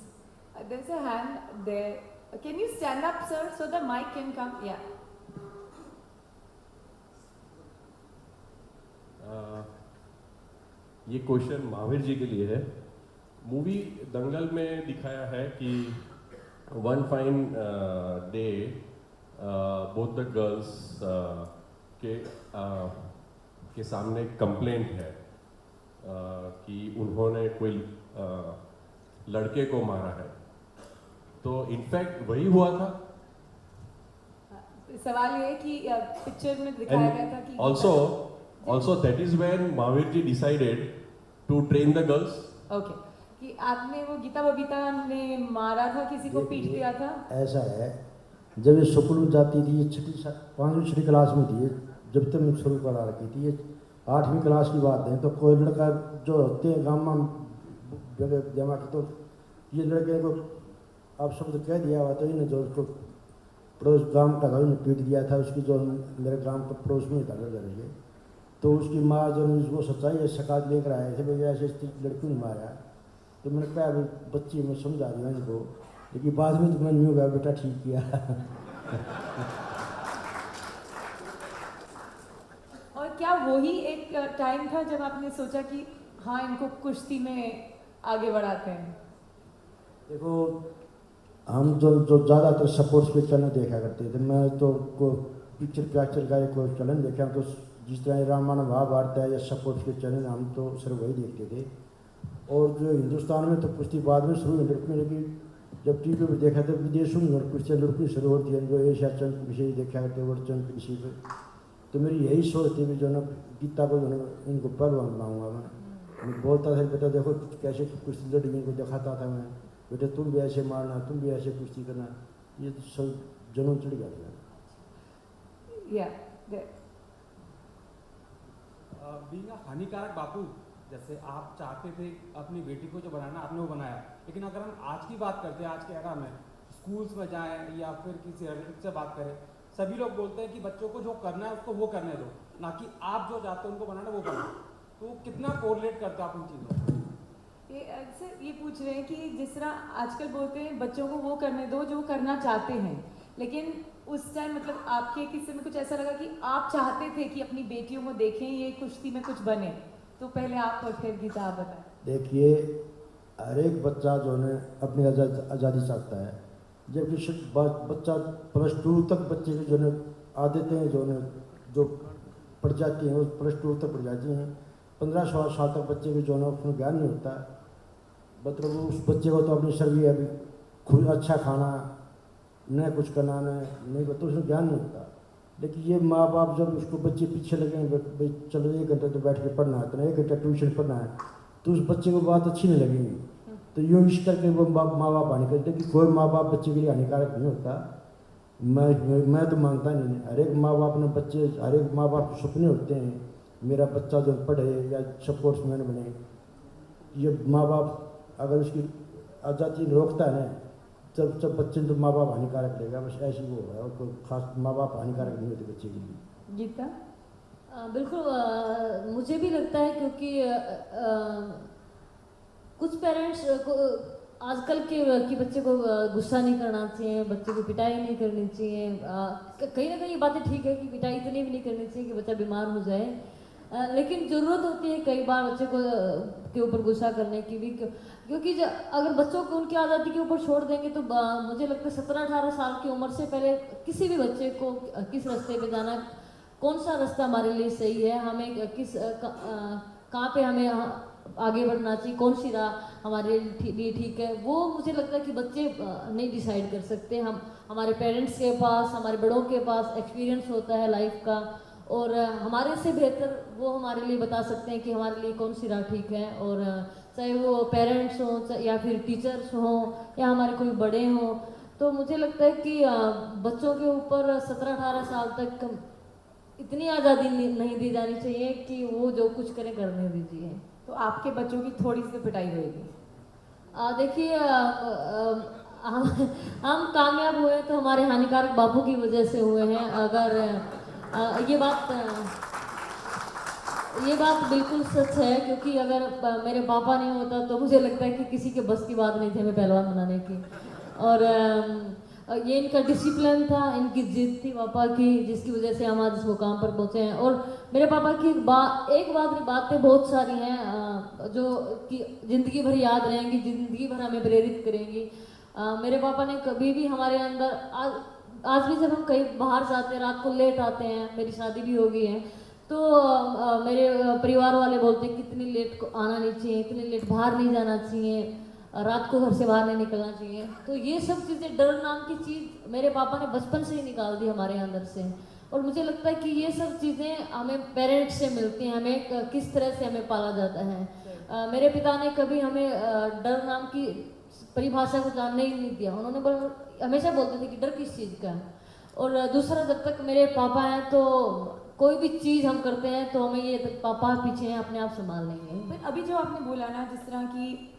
There's a hand there. Can you stand up, sir, so the mic can come? Yeah. ये क्वेश्चन महावीर जी के लिए है। मूवी दंगल में दिखाया है कि one fine day both the girls के सामने कंप्लेंट है कि उन्होंने कोई लड़के को मारा है, तो इनफैक्ट वही हुआ था। सवाल ये है कि पिक्चर में दिखाया गया था कि also that is when Mahavir ji decided to train the girls. Okay. कि आपने वो गीता बबीता ने मारा था, किसी को पीट दिया था? ऐसा है, जब ये स्कूल में जाती थी, ये 5वीं क्लास में थी, जब तक मैं शुरू करा रखी थी, ये 8वीं क्लास की बात है, तो कोई लड़का जो होते हैं गाँव में जमा की, तो ये लड़के को आप शब्द कह दिया हुआ, तो इन्हें जो उसको पड़ोस गांव का था उन्हें पीट दिया था, उसकी जो मेरे गांव का पड़ोस में था लड़के, तो उसकी माँ जो वो सच्चाई है शिकायत लेकर आए थे भाई ऐसे लड़की ने मारा। तो मैंने कहा अभी बच्ची मैं समझा दिया इनको, लेकिन बाद में तो मैंने न्यू गया बेटा ठीक किया। और क्या वही एक टाइम था जब आपने सोचा कि हाँ इनको कुश्ती में आगे बढ़ाते हैं? देखो हम जो ज़्यादातर सपोर्ट्स पे चैनल देखा करते थे, मैं तो पिक्चर का एक चैनल देखा, तो जिस तरह रामायण महाभारत है या सपोर्ट्स के चैनल हम तो सिर्फ वही देखते थे। और जो हिंदुस्तान में तो कुश्ती बाद में शुरू लड़की, लेकिन जब टीवी पर देखा तो विदेशों में कुश्ती लड़की शुरू होती है, जो एशिया चैंपियन विषय देखा करते वर्ल्ड चैंपियन किसी पे, तो मेरी यही सोच थी जो ना गीता को जो है इनको पहलवान बनाऊँगा। मैं बोलता था बेटा देखो कैसे कुश्ती लड़ी, इनको दिखाता था मैं, बेटे तुम भी ऐसे मारना, तुम भी ऐसे कुश्ती करना, ये तो सब जनों चढ़ गया था। बीइंग अ हानिकारक बापू, जैसे आप चाहते थे अपनी बेटी को जो बनाना आपने वो बनाया, लेकिन अगर हम आज की बात करते हैं, आज के एरा में स्कूल्स में जाएं या फिर किसी रिलेटिव से बात करें, सभी लोग बोलते हैं कि बच्चों को जो करना है उसको वो करने दो, ना कि आप जो चाहते हो उनको बनाना वो बनाओ। तो कितना कोरिलेट करते हैं आप उन चीज़ों को? सर ये पूछ रहे हैं कि जिस तरह आजकल बोलते हैं बच्चों को वो करने दो जो करना चाहते हैं, लेकिन उस टाइम मतलब आपके किस्से में कुछ ऐसा लगा कि आप चाहते थे कि अपनी बेटियों को देखें ये कुश्ती में कुछ बने, तो पहले आप और फिर गीता आप बताएं। देखिए हर एक बच्चा जो है अपनी आज़ादी चाहता है, जबकि बच्चा +2 तक बच्चे जो है आदतें जो पढ़ जाती हैं, वो +2 तक पढ़ जाती हैं। 15-16 साल तक बच्चे को जो है उसमें ज्ञान नहीं होता, मतलब उस बच्चे को तो अपनी शरीर अभी खुद अच्छा खाना, न कुछ करना, नहीं तो उसमें ज्ञान नहीं होता। लेकिन ये माँ बाप जब उसको बच्चे पीछे लगे, भाई चलो 1 घंटे तो बैठ के पढ़ना है, तो 1 घंटा ट्यूशन पढ़ना है, तो उस बच्चे को बात अच्छी नहीं लगेगी। तो यूँ इस करके वो माँ बाप हानिकारक, लेकिन कोई माँ बाप बच्चे के लिए हानिकारक नहीं होता। मैं तो मानता नहीं, हर एक माँ बाप ने बच्चे, हर एक माँ बाप के सपने होते हैं, मेरा बच्चा जो पढ़े या स्पोर्ट्समैन बने। ये माँ बाप अगर उसकी आज़ादी रोकता है ना, जब बच्चे तो माँ बाप हानिकारक रहेगा, बस ऐसी वो है, और कोई खास माँ बाप हानिकारक नहीं होते बच्चे के लिए। गीता? बिल्कुल, मुझे भी लगता है, क्योंकि कुछ पेरेंट्स को आजकल के बच्चे को गुस्सा नहीं करना चाहिए, बच्चे को पिटाई नहीं करनी चाहिए। कहीं ना कहीं ये बातें ठीक है कि पिटाई इतनी भी नहीं करनी चाहिए कि बच्चा बीमार हो जाए, लेकिन ज़रूरत होती है कई बार बच्चे को के ऊपर गुस्सा करने की भी, क्योंकि अगर बच्चों को उनकी आज़ादी के ऊपर छोड़ देंगे तो मुझे लगता है 17-18 साल की उम्र से पहले किसी भी बच्चे को किस रास्ते पे जाना, कौन सा रास्ता हमारे लिए सही है, हमें कहाँ पे हमें आगे बढ़ना चाहिए, कौन सी राह हमारे लिए ठीक है, वो मुझे लगता है कि बच्चे नहीं डिसाइड कर सकते। हमारे पेरेंट्स के पास, हमारे बड़ों के पास एक्सपीरियंस होता है लाइफ का, और हमारे से बेहतर वो हमारे लिए बता सकते हैं कि हमारे लिए कौन सी राह ठीक है। और चाहे वो पेरेंट्स हों या फिर टीचर्स हों या हमारे कोई बड़े हों, तो मुझे लगता है कि बच्चों के ऊपर 17-18 साल तक इतनी आज़ादी नहीं दी जानी चाहिए कि वो जो कुछ करें करने दीजिए। तो आपके बच्चों की थोड़ी सी पिटाई होगी? देखिए, हम कामयाब हुए तो हमारे हानिकारक बापू की वजह से हुए हैं। अगर ये बात बिल्कुल सच है, क्योंकि अगर मेरे पापा नहीं होता तो मुझे लगता है कि किसी के बस की बात नहीं थी हमें पहलवान बनाने की। और ये इनका डिसिप्लिन था, इनकी जिद थी पापा की, जिसकी वजह से हम आज इस मुकाम पर पहुँचे हैं। और मेरे पापा की एक बातें बहुत सारी हैं जो कि ज़िंदगी भर याद रहेंगी, ज़िंदगी भर हमें प्रेरित करेंगी। मेरे पापा ने कभी भी हमारे अंदर, आज भी जब हम कहीं बाहर जाते हैं, रात को लेट आते हैं, मेरी शादी भी हो गई है, तो मेरे परिवार वाले बोलते हैं कि इतनी लेट को आना नहीं चाहिए, इतनी लेट बाहर नहीं जाना चाहिए, रात को घर से बाहर नहीं निकलना चाहिए। तो ये सब चीज़ें, डर नाम की चीज़ मेरे पापा ने बचपन से ही निकाल दी हमारे अंदर से। और मुझे लगता है कि ये सब चीज़ें हमें पेरेंट्स से मिलती हैं, हमें किस तरह से हमें पाला जाता है। मेरे पिता ने कभी हमें डर नाम की परिभाषा को जानने ही नहीं दिया। उन्होंने हमेशा बोलते थे कि डर किस चीज़ का है। और दूसरा, जब तक मेरे पापा हैं तो कोई भी चीज़ हम करते हैं तो हमें ये पापा पीछे हैं, अपने आप संभाल लेंगे। पर अभी जो आपने बोला ना, जिस तरह की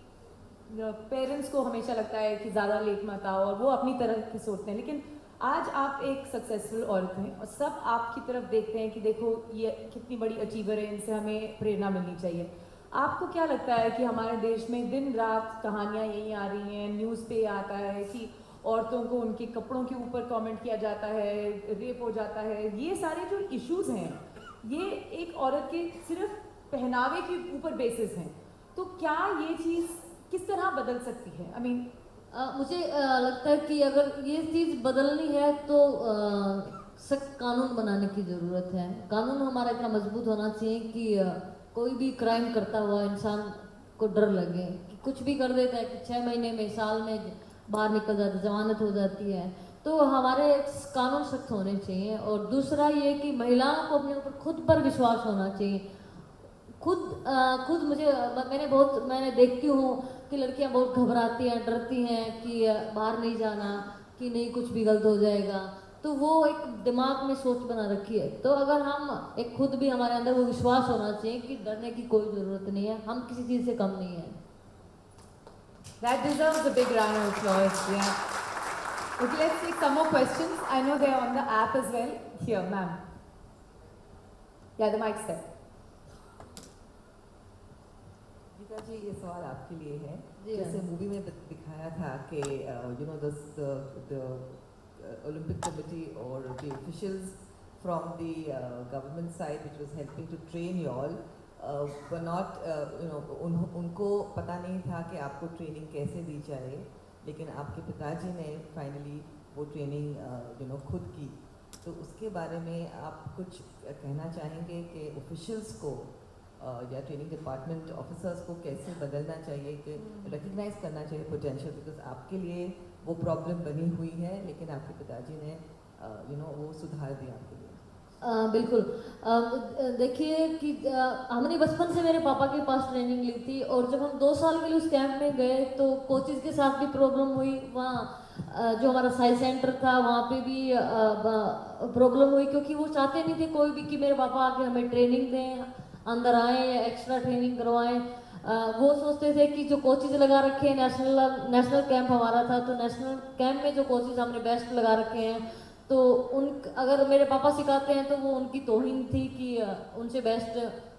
पेरेंट्स को हमेशा लगता है कि ज़्यादा लेट मत आओ, और वो अपनी तरह की सोचते हैं, लेकिन आज आप एक सक्सेसफुल औरत हैं और सब आपकी तरफ देखते हैं कि देखो ये कितनी बड़ी अचीवर है, इनसे हमें प्रेरणा मिलनी चाहिए। आपको क्या लगता है कि हमारे देश में दिन रात कहानियाँ यही आ रही हैं, न्यूज़ पे आता है कि औरतों को उनके कपड़ों के ऊपर कमेंट किया जाता है, रेप हो जाता है, ये सारे जो इश्यूज़ हैं ये एक औरत के सिर्फ पहनावे के ऊपर बेसिस हैं। तो क्या ये चीज़ किस तरह बदल सकती है? I mean, मुझे लगता है कि अगर ये चीज़ बदलनी है तो सख्त कानून बनाने की ज़रूरत है। कानून हमारा इतना मजबूत होना चाहिए कि कोई भी क्राइम करता हुआ इंसान को डर लगे कि कुछ भी कर देता है कि 6 महीने में, साल में बाहर निकल जाता है, जमानत हो जाती है। तो हमारे कानून सख्त होने चाहिए। और दूसरा ये कि महिलाओं को अपने ऊपर खुद पर विश्वास होना चाहिए। खुद मैंने देखती हूँ कि लड़कियां बहुत घबराती हैं, डरती हैं कि बाहर नहीं जाना, कि नहीं कुछ भी गलत हो जाएगा, तो वो एक दिमाग में सोच बना रखी है। तो अगर हम एक खुद भी हमारे अंदर वो विश्वास होना चाहिए कि डरने की कोई ज़रूरत नहीं है, हम किसी चीज़ से कम नहीं है। that deserves a big round of applause. Yeah. Okay, let's take some more questions. I know they're on the app as well. Here, ma'am. Yeah, the mic's there. Gita जी, ये सवाल आपके लिए है। जी जैसे मूवी में दिखाया था कि you know the Olympic committee और the officials from the government side which was helping to train you all were not, you know, उनको पता नहीं था कि आपको ट्रेनिंग कैसे दी जाए, लेकिन आपके पिताजी ने फाइनली वो ट्रेनिंग यू नो खुद की। तो उसके बारे में आप कुछ कहना चाहेंगे कि ऑफिशियल्स को या ट्रेनिंग डिपार्टमेंट ऑफिसर्स को कैसे बदलना चाहिए कि रिकग्नाइज करना चाहिए पोटेंशियल, बिकॉज आपके लिए वो प्रॉब्लम बनी हुई है लेकिन आपके पिताजी ने वो सुधार दिया आपके लिए? बिल्कुल। देखिए कि हमने बचपन से मेरे पापा के पास ट्रेनिंग ली थी, और जब हम 2 साल के लिए उस कैंप में गए तो कोचेज़ के साथ भी प्रॉब्लम हुई। वहाँ जो हमारा साइंस सेंटर था वहाँ पे भी प्रॉब्लम हुई, क्योंकि वो चाहते नहीं थे कोई भी कि मेरे पापा आके हमें ट्रेनिंग दें, अंदर आएँ या एक्स्ट्रा ट्रेनिंग करवाएं। वो सोचते थे कि जो कोचेज़ लगा रखे हैं, नेशनल कैंप हमारा था, तो नेशनल कैंप में जो कोचेज़ हमने बेस्ट लगा रखे हैं, तो अगर मेरे पापा सिखाते हैं तो वो उनकी तौहीन थी कि उनसे बेस्ट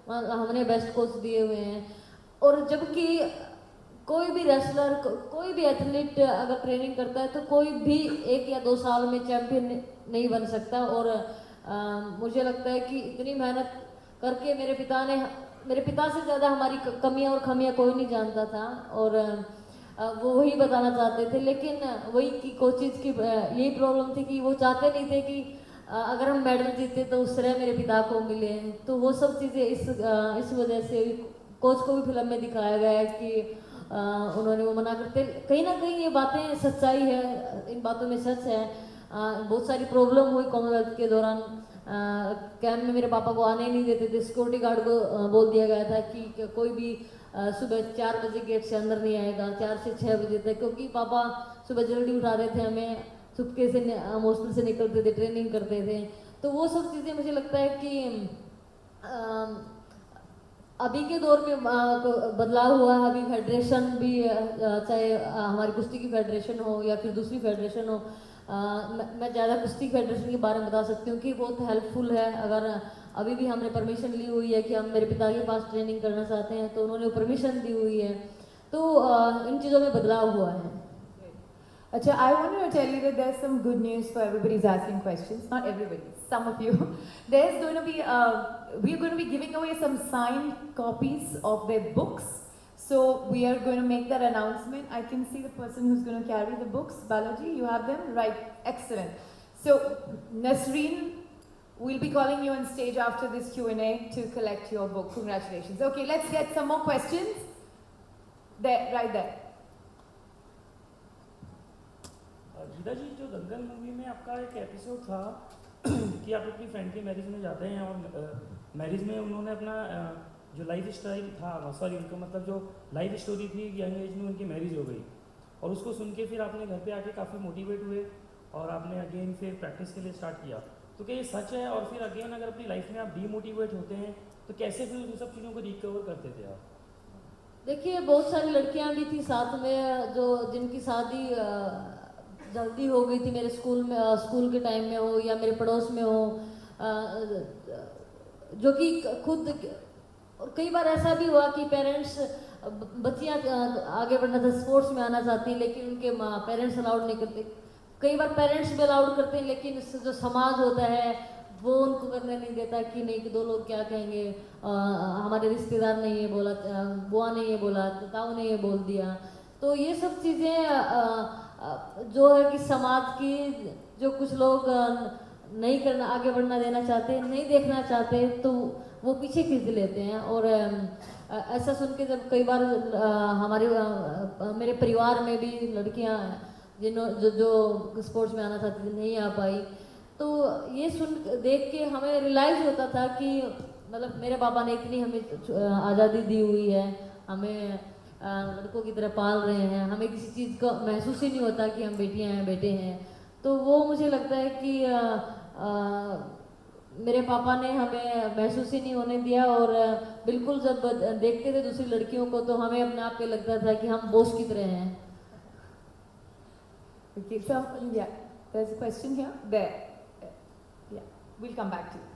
हमने बेस्ट कोच दिए हुए हैं। और जबकि कोई भी रेसलर, कोई भी एथलीट अगर ट्रेनिंग करता है तो कोई भी 1 या 2 साल में चैंपियन नहीं बन सकता। और मुझे लगता है कि इतनी मेहनत करके मेरे पिता से ज़्यादा हमारी कमियां और खामियां कोई नहीं जानता था, और वो वही बताना चाहते थे। लेकिन वही की कोचेज़ की यही प्रॉब्लम थी कि वो चाहते नहीं थे कि अगर हम मेडल जीते तो उस श्रेय मेरे पिता को मिले। तो वो सब चीज़ें इस वजह से कोच को भी फिल्म में दिखाया गया है कि उन्होंने वो मना करते। कहीं ना कहीं ये बातें सच्चाई है, इन बातों में सच है। बहुत सारी प्रॉब्लम हुई कॉमनवेल्थ के दौरान। कैंप में मेरे पापा को आने ही नहीं देते थे। सिक्योरिटी गार्ड को बोल दिया गया था कि कोई भी सुबह 4 बजे गेट से अंदर नहीं आएगा, 4 से 6 बजे तक, क्योंकि पापा सुबह जल्दी उठा रहे थे हमें, चुपके से हॉस्टल से निकलते थे, ट्रेनिंग करते थे। तो वो सब चीज़ें मुझे लगता है कि अभी के दौर में बदलाव हुआ है। अभी फेडरेशन भी चाहे हमारी कुश्ती की फेडरेशन हो या फिर दूसरी फेडरेशन हो, मैं ज़्यादा कुश्ती फेडरेशन के बारे में बता सकती हूँ कि बहुत हेल्पफुल है। अगर अभी भी हमने परमिशन ली हुई है कि हम मेरे पिता के पास ट्रेनिंग करना चाहते हैं तो उन्होंने परमिशन दी हुई है। तो इन चीज़ों में बदलाव हुआ है। Acha, I wanted to tell you that there's some good news for everybody who's asking questions. Not everybody, some of you. There's going to be, we're going to be giving away some signed copies of their books. So we are going to make that announcement. I can see the person who's going to carry the books. Balaji, you have them? Right, excellent. So Nasreen, we'll be calling you on stage after this Q&A to collect your book. Congratulations. Okay, let's get some more questions. There, right there. Gita जी, जो दंगल movie में आपका एक episode था कि आप अपनी friend की marriage में जाते हैं और मैरिज में उन्होंने अपना जो लाइफ स्टाइल था, सॉरी उनका मतलब जो लाइफ स्टोरी थी, यंग एज में उनकी मैरिज हो गई, और उसको सुन के फिर आपने घर पे आके काफ़ी मोटिवेट हुए और आपने अगेन फिर प्रैक्टिस के लिए स्टार्ट किया। तो क्या ये सच है? और फिर अगेन अगर अपनी लाइफ में आप डीमोटिवेट होते हैं तो कैसे फिर उन सब चीज़ों को रिकवर करते थे आप? देखिए, बहुत सारी लड़कियां भी थी साथ में जो जिनकी शादी जल्दी हो गई थी, मेरे स्कूल के टाइम में हो या मेरे पड़ोस में हो, जो कि खुद, और कई बार ऐसा भी हुआ कि पेरेंट्स, बच्चियां आगे बढ़ना था, स्पोर्ट्स में आना चाहती हैं लेकिन उनके पेरेंट्स अलाउड नहीं करते। कई बार पेरेंट्स भी अलाउड करते हैं लेकिन जो समाज होता है वो उनको करने नहीं देता कि नहीं, कि 2 लोग क्या कहेंगे, हमारे रिश्तेदार ने ये बोला, बुआ ने ये बोला, ताऊ ने ये बोल दिया। तो ये सब चीज़ें जो है कि समाज की, जो कुछ लोग नहीं करना, आगे बढ़ना देना चाहते, नहीं देखना चाहते, तो वो पीछे खींच लेते हैं। और ऐसा सुन के जब कई बार मेरे परिवार में भी लड़कियां जो स्पोर्ट्स में आना चाहती थी नहीं आ पाई, तो ये देख के हमें रियलाइज होता था कि मतलब मेरे पापा ने इतनी हमें आज़ादी दी हुई है, हमें लड़कों की तरह पाल रहे हैं, हमें किसी चीज़ का महसूस ही नहीं होता कि हम बेटियां हैं, बेटे हैं। तो वो मुझे लगता है कि मेरे पापा ने हमें महसूस ही नहीं होने दिया। और बिल्कुल जब देखते थे दूसरी लड़कियों को तो हमें अपने आप पे लगता था कि हम बोझ की तरह हैं। Okay, so yeah, there's a question here. There. Yeah, we'll come back to you.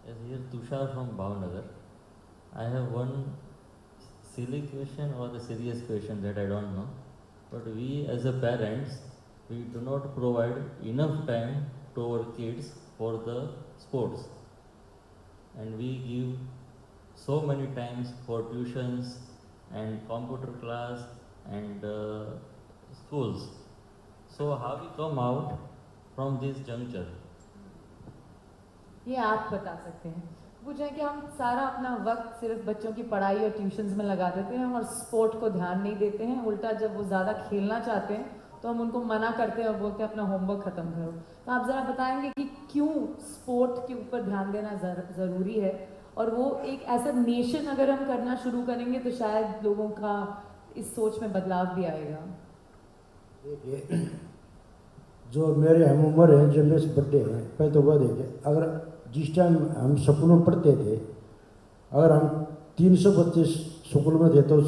Yes, here Tushar from Bhavnagar. I have one silly question or the serious question that I don't know. But we as a parents, we do not provide enough time to our kids for the sports. And we give so many times for tuitions and computer class and schools. So how we come out from this juncture? ये आप बता सकते हैं। पूछा है कि हम सारा अपना वक्त सिर्फ बच्चों की पढ़ाई और ट्यूशन्स में लगा देते हैं और स्पोर्ट को ध्यान नहीं देते हैं। उल्टा जब वो ज़्यादा खेलना चाहते हैं तो हम उनको मना करते हैं और बोलते हैं अपना होमवर्क ख़त्म करो। तो आप ज़रा बताएंगे कि क्यों स्पोर्ट के ऊपर ध्यान देना ज़रूरी है, और वो एक ऐसा नेशन अगर हम करना शुरू करेंगे तो शायद लोगों का इस सोच में बदलाव भी आएगा। देखिए, जो मेरे हम उम्र हैं, जो मेरे से बड़े हैं, पहले तो वह देखिए, अगर जिस टाइम हम स्कूल में पढ़ते थे, अगर हम 300 बच्चे स्कूल में थे तो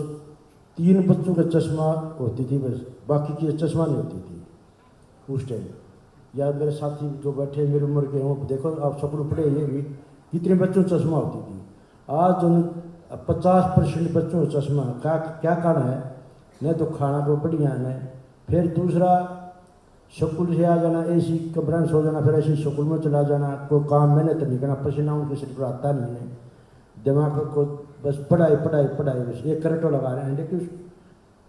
3 बच्चों का चश्मा होती थी, बस बाकी की चश्मा नहीं होती थी उस टाइम। या मेरे साथी जो बैठे मेरी उम्र के हों, देखो आप स्कूल पढ़े ये भी, कितने बच्चों को चश्मा होती थी। आज जो 50% बच्चों को चश्मा, क्या कारण है? नहीं तो खाना को बढ़िया है, फिर दूसरा स्कूल से आ जाना, ऐसी कमरा में सो जाना, फिर ऐसी स्कूल में चला जाना, कोई काम मेहनत नहीं करना, पसीना उनके सिर पर आता नहीं है, दिमाग को बस पढ़ाई पढ़ाई पढ़ाई, बस एक करंट लगा रहे हैं। लेकिन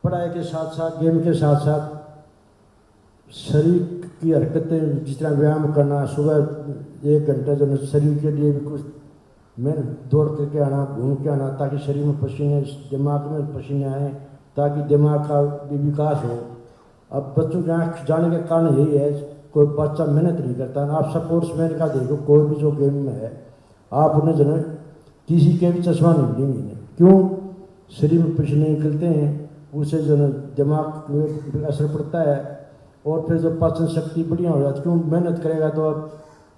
पढ़ाई के साथ साथ, गेम के साथ साथ शरीर की हरकतें, जिस तरह व्यायाम करना, सुबह 1 घंटा जो शरीर के लिए भी कुछ मेहनत, दौड़ करके आना, घूम के आना, ताकि शरीर में पसीने, दिमाग में पसीने आए, ताकि दिमाग का भी विकास हो। अब बच्चों के आँख जाने का कारण यही है, कोई बच्चा मेहनत नहीं करता। आप स्पोर्ट्स मैन का देखो, कोई भी जो गेम में है, आप उन्हें जो है किसी के भी चश्मा नहीं मिलेंगे। क्यों? शरीर में पसीने निकलते हैं, उससे जो है दिमाग पे असर पड़ता है, और फिर जो पाचन शक्ति बढ़िया हो जाती है। क्यों? मेहनत करेगा तो अब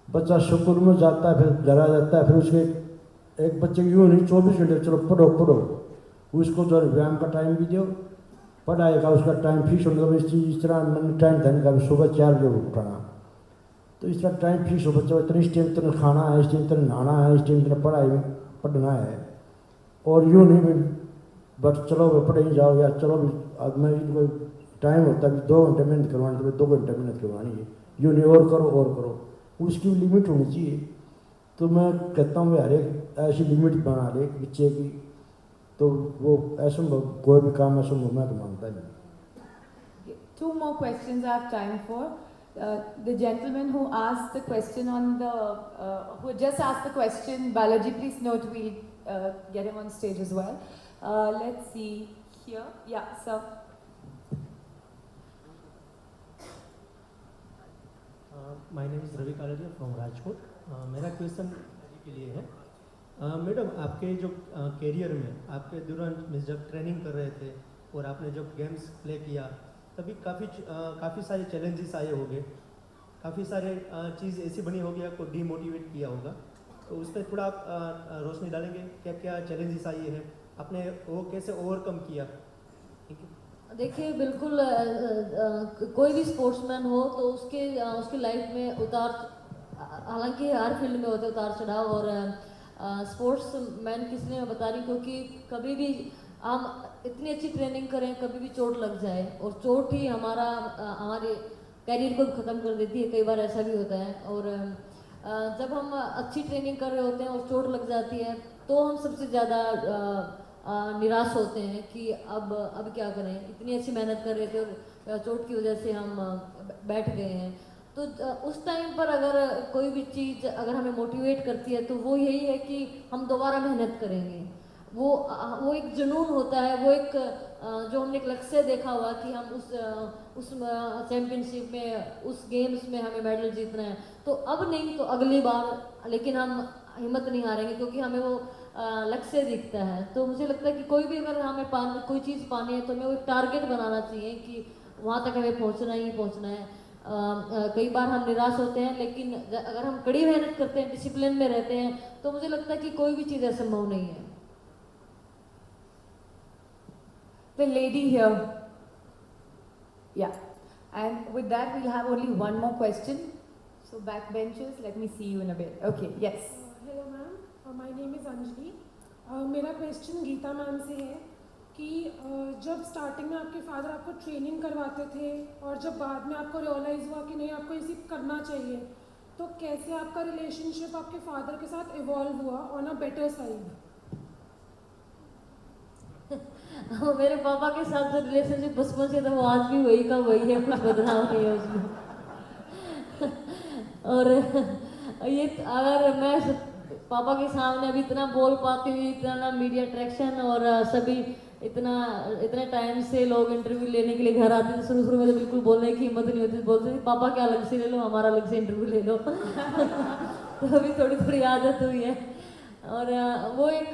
बच्चा स्कूल में जाता है, फिर घर आ जाता है, फिर उसके एक बच्चे की यूँ नहीं 24 घंटे चलो पढ़ो पढ़ो, उसको जो है व्यायाम का टाइम भी दो, पढ़ाई का उसका टाइम फिक्स होगा। इस तरह मैंने टाइम धन का सुबह 4 बजे उठना, तो इस तरह टाइम फिक्स हो, बच्चा इतना इस टाइम तरह खाना है, इस टाइम तरह नहाना है, इस टाइम तरह पढ़ाई में पढ़ना है। और यूँ नहीं भाई बट चलो भाई पढ़े ही जाओ, या चलो भी अब मैं इनको टाइम होता है 2 घंटे मेहनत करवानी, तो 2 घंटे मेहनत करवानी है, यूँ नहीं और करो, उसकी लिमिट होनी चाहिए। तो मैं कहता हूँ हर एक ऐसी लिमिट बना ले बच्चे की, तो वो असंभव, कोई भी काम असंभव मैं तो मानता नहीं। 2 more questions I have time for. The gentleman who asked the question on the, who just asked the question, Balaji, please note, we'll get him on stage as well. Let's see here. Yeah, sir. My name is Ravi Kalaria from Rajkot. मेरा question के लिए है, madam आपके जो career में आपके दौरान जब ट्रेनिंग कर रहे थे और आपने जब गेम्स प्ले किया, तभी काफ़ी सारे चैलेंजेस आए होंगे, काफ़ी सारे चीज़ ऐसी बनी होगी आपको डीमोटिवेट किया होगा, तो उस पर थोड़ा आप रोशनी डालेंगे, क्या क्या चैलेंजेस आए हैं, आपने वो कैसे ओवरकम किया? देखिए बिल्कुल, कोई भी स्पोर्ट्समैन हो तो उसकी लाइफ में उतार, हालांकि हर फील्ड में होते उतार चढ़ाव, और स्पोर्ट्स मैन किसने मैं बता रही, क्योंकि कभी भी हम इतनी अच्छी ट्रेनिंग करें, कभी भी चोट लग जाए, और चोट ही हमारे कैरियर को ख़त्म कर देती है। कई बार ऐसा भी होता है, और जब हम अच्छी ट्रेनिंग कर रहे होते हैं और चोट लग जाती है, तो हम सबसे ज़्यादा निराश होते हैं कि अब क्या करें, इतनी अच्छी मेहनत कर रहे थे और चोट की वजह से हम बैठ गए हैं। तो उस टाइम पर अगर कोई भी चीज़ अगर हमें मोटिवेट करती है तो वो यही है कि हम दोबारा मेहनत करेंगे। वो एक जुनून होता है, वो एक जो हमने एक लक्ष्य देखा हुआ कि हम उस चैम्पियनशिप में, उस गेम्स में हमें मेडल जीतना है, तो अब नहीं तो अगली बार, लेकिन हम हिम्मत नहीं हारेंगे क्योंकि हमें वो लक्ष्य दिखता है। तो मुझे लगता है कि कोई भी अगर हमें कोई चीज़ पानी है तो हमें वो एक टारगेट बनाना चाहिए कि वहाँ तक हमें पहुँचना ही पहुँचना है। कई बार हम निराश होते हैं, लेकिन अगर हम कड़ी मेहनत करते हैं, डिसिप्लिन में रहते हैं, तो मुझे लगता है कि कोई भी चीज़ असंभव नहीं है। The lady here. Yeah. And with that, we'll have only one more question. So backbenchers, let me see you in a bit. Okay, yes. Hello ma'am, my name is Anjali. मेरा क्वेश्चन गीता मैम से है कि जब starting में आपके father आपको training करवाते थे और जब बाद में आपको रियलाइज़ हुआ कि नहीं आपको ये करना चाहिए, तो कैसे आपका रिलेशनशिप आपके फादर के साथ इवॉल्व हुआ ऑन अ बेटर साइड? मेरे पापा के साथ जो रिलेशनशिप बचपन से था वो आज भी वही का वही है, कुछ बदलाव नहीं है उसमें। और ये अगर मैं पापा के सामने अभी इतना बोल पाती हूँ, इतना मीडिया अट्रैक्शन और सभी इतने टाइम से लोग इंटरव्यू लेने के लिए घर आते थे, शुरू में तो बिल्कुल बोलने की हिम्मत नहीं होती, बोलते थे पापा क्या अलग से ले लो, हमारा अलग से इंटरव्यू ले लो। तो अभी थोड़ी थोड़ी आदत हुई है। और वो एक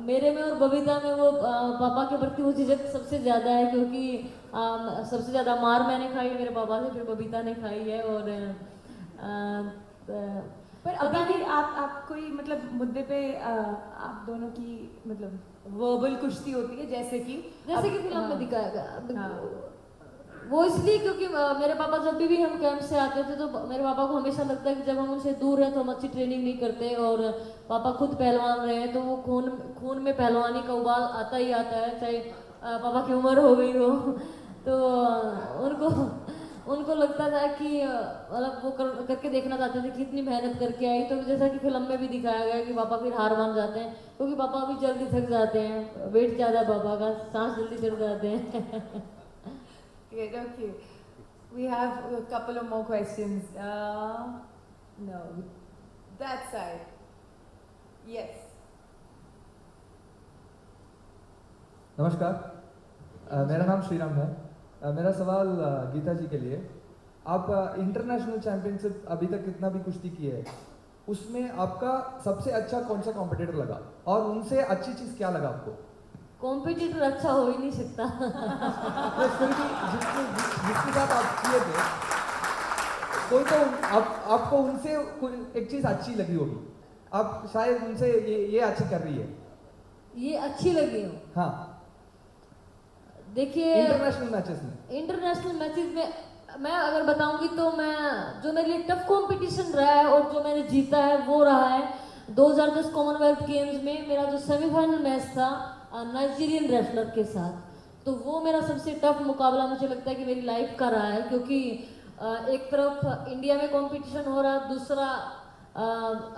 मेरे में और बबीता में वो पापा के प्रति वो झिझक सबसे ज़्यादा है, क्योंकि सबसे ज़्यादा मार मैंने खाई मेरे पापा से, फिर बबीता ने खाई है। और पर अभी भी आप कोई मतलब मुद्दे पे आप दोनों की मतलब वर्बल कुश्ती होती है, जैसे कि फिल्म में दिखाया गया। वो इसलिए क्योंकि मेरे पापा जब भी हम कैंप से आते थे तो मेरे पापा को हमेशा लगता है कि जब हम उनसे दूर हैं तो हम अच्छी ट्रेनिंग नहीं करते, और पापा खुद पहलवान रहे हैं तो वो खून में पहलवानी का उबाल आता ही आता है, चाहे पापा की उम्र हो गई हो। तो उनको लगता था कि मतलब वो करके देखना चाहते थे कि इतनी मेहनत करके आई। तो जैसा कि फिल्म में भी दिखाया गया कि पापा फिर हार मान जाते हैं, क्योंकि पापा भी जल्दी थक जाते हैं, वेट ज़्यादा पापा का, सांस जल्दी चढ़ जाते हैं। Okay, we have a couple of more questions. No, that side. Yes. नमस्कार, मेरा नाम श्रीराम है। मेरा सवाल गीता जी के लिए, आप इंटरनेशनल चैंपियनशिप अभी तक कितना भी कुश्ती की है, उसमें आपका सबसे अच्छा कौन सा कॉम्पिटिटर लगा और उनसे अच्छी चीज़ क्या लगा आपको? कॉम्पिटिटर अच्छा हो ही नहीं सकता। फिर भी जिसके साथ आप किए थे कोई तो आपको उनसे एक चीज़ अच्छी लगी होगी, आप शायद उनसे ये अच्छी कर रही है, ये अच्छी लगी हो। हाँ, देखिए इंटरनेशनल मैचेस में मैं अगर बताऊंगी तो मैं जो मेरे लिए टफ कंपटीशन रहा है और जो मैंने जीता है वो रहा है 2010 कॉमनवेल्थ गेम्स में मेरा जो सेमीफाइनल मैच था नाइजीरियन रेसलर के साथ। तो वो मेरा सबसे टफ मुकाबला मुझे लगता है कि मेरी लाइफ का रहा है, क्योंकि एक तरफ इंडिया में कंपटीशन हो रहा है, दूसरा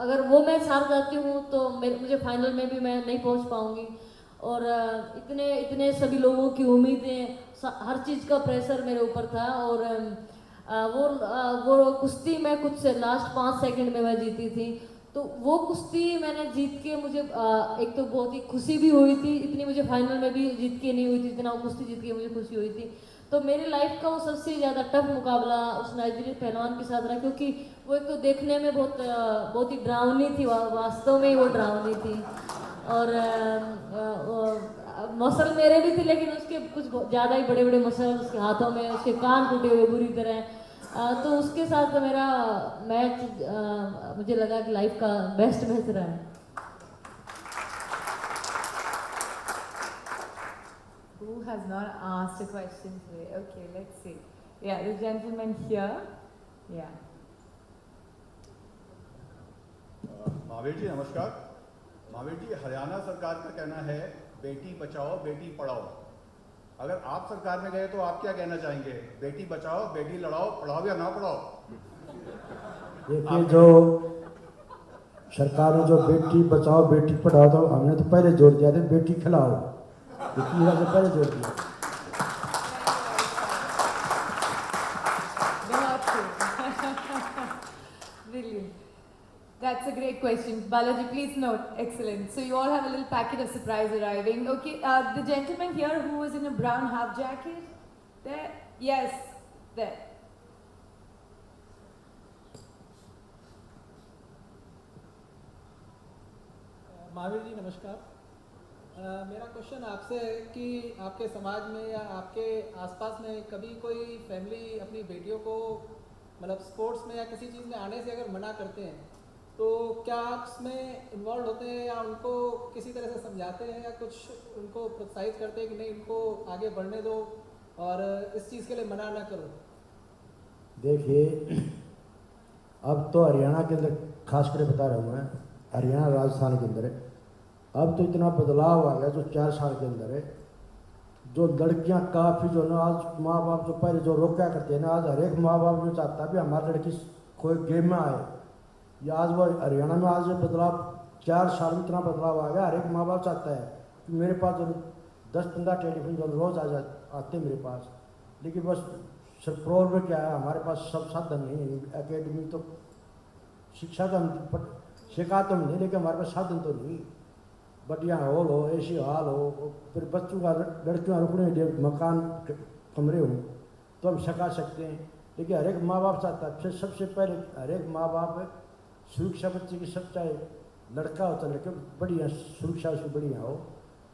अगर वो मैच हार जाती हूँ तो मुझे फाइनल में भी मैं नहीं पहुँच पाऊँगी। और इतने सभी लोगों की उम्मीदें, हर चीज़ का प्रेशर मेरे ऊपर था। और वो कुश्ती मैं कुछ से लास्ट 5 सेकंड में मैं जीती थी। तो वो कुश्ती मैंने जीत के मुझे एक तो बहुत ही खुशी भी हुई थी, इतनी मुझे फाइनल में भी जीत के नहीं हुई थी जितना वो कुश्ती जीत के मुझे खुशी हुई थी। तो मेरी लाइफ का वो सबसे ज़्यादा टफ मुकाबला उस नाइजीरियन पहलवान के साथ रहा, क्योंकि वो एक तो देखने में बहुत ही डरावनी थी, वास्तव में वो डरावनी थी। और मसल मेरे भी थे, लेकिन उसके कुछ ज़्यादा ही बड़े बड़े मसल उसके हाथों में, उसके कान टूटे हुए बुरी तरह। तो उसके साथ मेरा मैच मुझे लगा कि लाइफ का बेस्ट मैच रहा है। Who has not asked a question today? Okay, let's see. Yeah, the gentleman here. Yeah. Mahavir ji नमस्कार। महावीर जी, हरियाणा सरकार का कहना है बेटी बचाओ बेटी पढ़ाओ। अगर आप सरकार में गए तो आप क्या कहना चाहेंगे? बेटी बचाओ बेटी लड़ाओ, पढ़ाओ या ना पढ़ाओ? देखिए, जो सरकार ने जो बेटी बचाओ बेटी पढ़ाओ, तो हमने तो पहले जोर दिया था बेटी खिलाओ, इतनी से पहले जोर दिया। Brilliant. That's a great question. Balaji, please note. Excellent. So you all have a little packet of surprise arriving. Okay, the gentleman here who was in a brown half jacket. There? Yes, there. Mahavir ji नमस्कार। मेरा question आपसे है कि आपके समाज में या आपके आसपास में कभी कोई फैमिली अपनी बेटियों को मतलब स्पोर्ट्स में या किसी चीज़ में आने से अगर मना करते हैं तो क्या आप इसमें इन्वॉल्व होते हैं या उनको किसी तरह से समझाते हैं या कुछ उनको प्रोत्साहित करते हैं कि नहीं इनको आगे बढ़ने दो और इस चीज़ के लिए मना ना करो? देखिए, अब तो हरियाणा के अंदर खास कर बता रहा हूँ मैं, हरियाणा राजस्थान के अंदर है, अब तो इतना बदलाव आ गया जो 4 साल के अंदर है। जो लड़कियां काफ़ी जो ना आज माँ बाप जो पहले जो रोका करते हैं ना, आज हर एक माँ बाप जो चाहता है भी हमारी लड़की कोई गेम में आए, या आज वो हरियाणा में आज बदलाव 4 साल में इतना बदलाव आ गया। हर एक माँ बाप चाहता है कि मेरे पास जो 10-15 टेलीफोन जो रोज़ आते मेरे पास, लेकिन बस सर प्रॉब्लम क्या है, हमारे पास सब साधन नहीं है। एकेडमी तो शिक्षा का शिकायत तो नहीं, लेकिन हमारे पास साधन तो नहीं। बढ़िया हॉल हो, ऐसी हॉल हो, फिर बच्चों का लड़कियों रुकने के लिए मकान कमरे हो तो हम सिखा सकते हैं। लेकिन हर एक माँ बाप चाहता है, फिर सबसे पहले हर एक माँ बाप सुरक्षा बच्चे की, सब चाहे लड़का हो तो लड़के, बढ़िया सुरक्षा उसकी बढ़िया हो,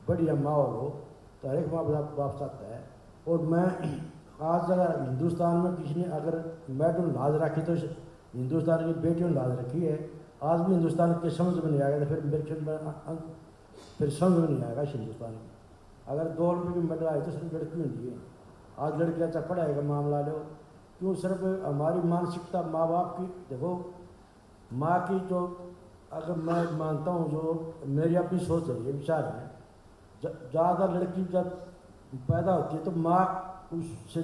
बढ़िया माहौल हो, तो हर एक माँ बाप चाहता है। और मैं आज अगर हिंदुस्तान में किसी ने अगर मैडम लाज रखी तो हिंदुस्तान की बेटियों ने लाज रखी है। आज भी हिंदुस्तान के समझ में नहीं आएगा तो फिर मेरे ख्याल में फिर समझ में नहीं आएगा हिंदुस्तान में। अगर 2 रुपये की मेडल आई तो सिर्फ लड़की होती है। आज लड़की अच्छा पढ़ाएगा मामला लो, क्यों सिर्फ हमारी मानसिकता माँ बाप की। देखो माँ की जो, अगर मैं मानता हूँ जो मेरी अपनी सोच है, ये विचार है, ज़्यादा लड़की जब पैदा होती है तो माँ उससे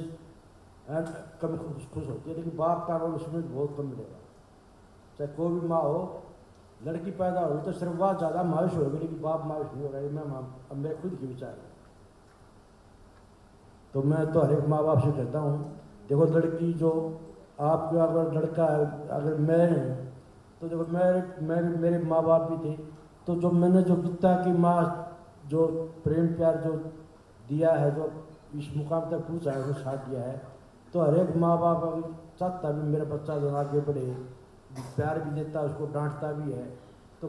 कम खुश होती है, लेकिन बाप का रोल उसमें बहुत कम मिलेगा। चाहे कोई भी माँ हो, लड़की पैदा होगी तो सिर्फ वह ज़्यादा मायूस होगी, लेकिन बाप मायूस नहीं होगा। ये मैं अब मेरे खुद के विचार है। तो मैं तो हर एक माँ बाप से कहता हूँ, देखो लड़की जो आपका अगर लड़का है, अगर मैं हूँ तो देखो मेरे माँ बाप भी थे, तो जो मैंने जो पिता की माँ जो प्रेम प्यार जो दिया है, जो इस मुकाम तक पहुँचा है, उसने साथ दिया है। तो हर एक माँ बाप चाहता भी मेरा बच्चा जो आगे बढ़े, प्यार भी देता है, उसको डांटता भी है। तो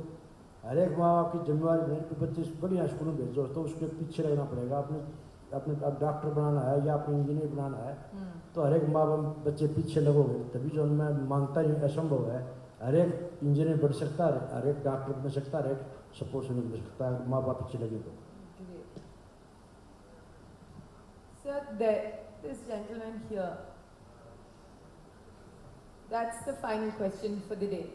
हर एक माँ बाप की जिम्मेवारी है कि बच्चे बढ़िया स्कूल में भेजो, तो उसके पीछे लगना पड़ेगा। अपने अब डॉक्टर बनाना है या अपने इंजीनियर बनाना है, तो हर एक माँ बाप बच्चे पीछे लगोगे तभी जो मैं मानता ही असंभव है। हर एक इंजीनियर बन सकता है, हर एक डॉक्टर बन सकता है, हर एक सपोर्ट बन सकता है, माँ बाप पीछे लगे तो। Sir, this gentleman here, that's the final question for the day.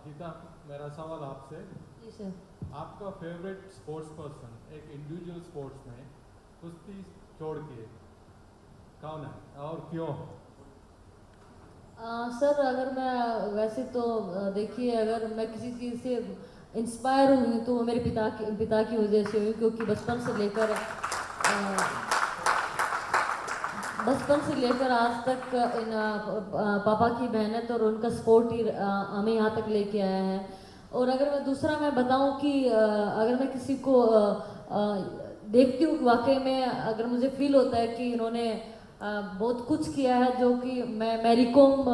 Gita, मेरा सवाल आपसे, जी सर। आपका फेवरेट स्पोर्ट्स पर्सन एक इंडिविजुअल स्पोर्ट्स में कुश्ती छोड़ के कौन है और क्यों? सर अगर मैं वैसे तो देखिए, अगर मैं किसी चीज़ से इंस्पायर हुई तो वो मेरे पिता की वजह से हुई, क्योंकि बचपन से लेकर आज तक पापा की मेहनत और उनका सपोर्ट ही हमें यहाँ तक लेके आया है। और अगर मैं दूसरा मैं बताऊँ कि अगर मैं किसी को देखती हूँ वाकई में, अगर मुझे फील होता है कि इन्होंने बहुत कुछ किया है, जो कि मैरी कॉम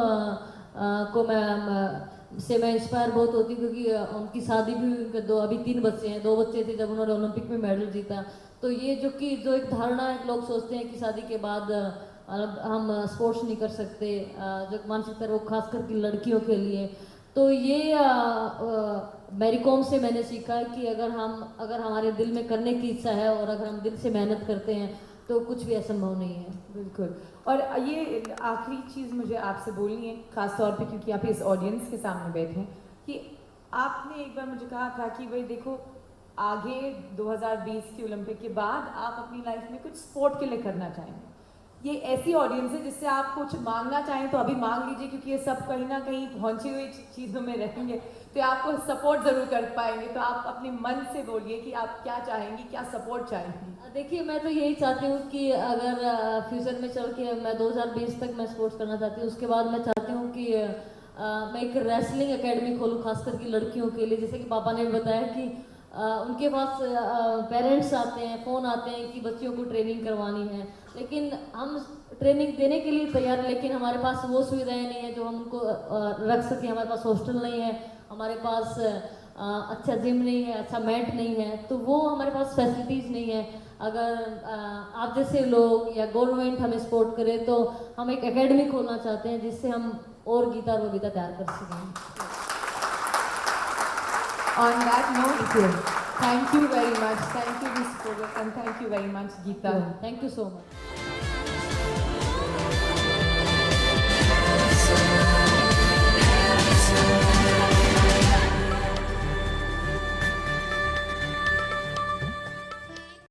को मैं इंस्पायर बहुत होती हूँ, क्योंकि उनकी शादी भी हुई, उनके अभी 3 बच्चे हैं। 2 बच्चे थे जब उन्होंने ओलंपिक में मेडल जीता। तो ये जो एक धारणा है, लोग सोचते हैं कि शादी के बाद हम स्पोर्ट्स नहीं कर सकते, जो मानसिकता है वो खास करके लड़कियों के लिए। तो ये मैरी कॉम से मैंने सीखा है कि अगर हमारे दिल में करने की इच्छा है और अगर हम दिल से मेहनत करते हैं तो कुछ भी असंभव नहीं है। बिल्कुल। और ये आखिरी चीज़ मुझे आपसे बोलनी है, ख़ास तौर पे क्योंकि आप इस ऑडियंस के सामने बैठे हैं, कि आपने एक बार मुझे कहा था कि भाई देखो, आगे 2020 के ओलंपिक के बाद आप अपनी लाइफ में कुछ स्पोर्ट के लिए करना चाहेंगे। ये ऐसी ऑडियंस है जिससे आप कुछ मांगना चाहें तो अभी मांग लीजिए, क्योंकि ये सब कहीं ना कहीं पहुंची हुई चीज़ों में रहेंगे, तो आपको सपोर्ट ज़रूर कर पाएंगे। तो आप अपने मन से बोलिए कि आप क्या चाहेंगी, क्या सपोर्ट चाहेंगी। देखिए, मैं तो यही चाहती हूँ कि अगर फ्यूचर में चल के मैं 2020 तक मैं स्पोर्ट्स करना चाहती हूँ। उसके बाद मैं चाहती हूँ कि मैं एक रेसलिंग एकेडमी खोलूँ, खास करके लड़कियों के लिए। जैसे कि पापा ने बताया कि उनके पास पेरेंट्स आते हैं, फ़ोन आते हैं कि बच्चियों को ट्रेनिंग करवानी है, लेकिन हम ट्रेनिंग देने के लिए तैयार हैं, लेकिन हमारे पास वो सुविधाएं नहीं है जो हम उनको रख सकें। हमारे पास हॉस्टल नहीं है, हमारे पास अच्छा जिम नहीं है, अच्छा मैट नहीं है, तो वो हमारे पास फैसिलिटीज़ नहीं है। अगर आप जैसे लोग या गवर्नमेंट हमें सपोर्ट करे तो हम एक एकेडमी खोलना चाहते हैं, जिससे हम और गीता और बबीता तैयार कर सकें। On that note, thank you very much. Thank you, Ms. Pogak, and thank you very much, Geeta. Thank you so much.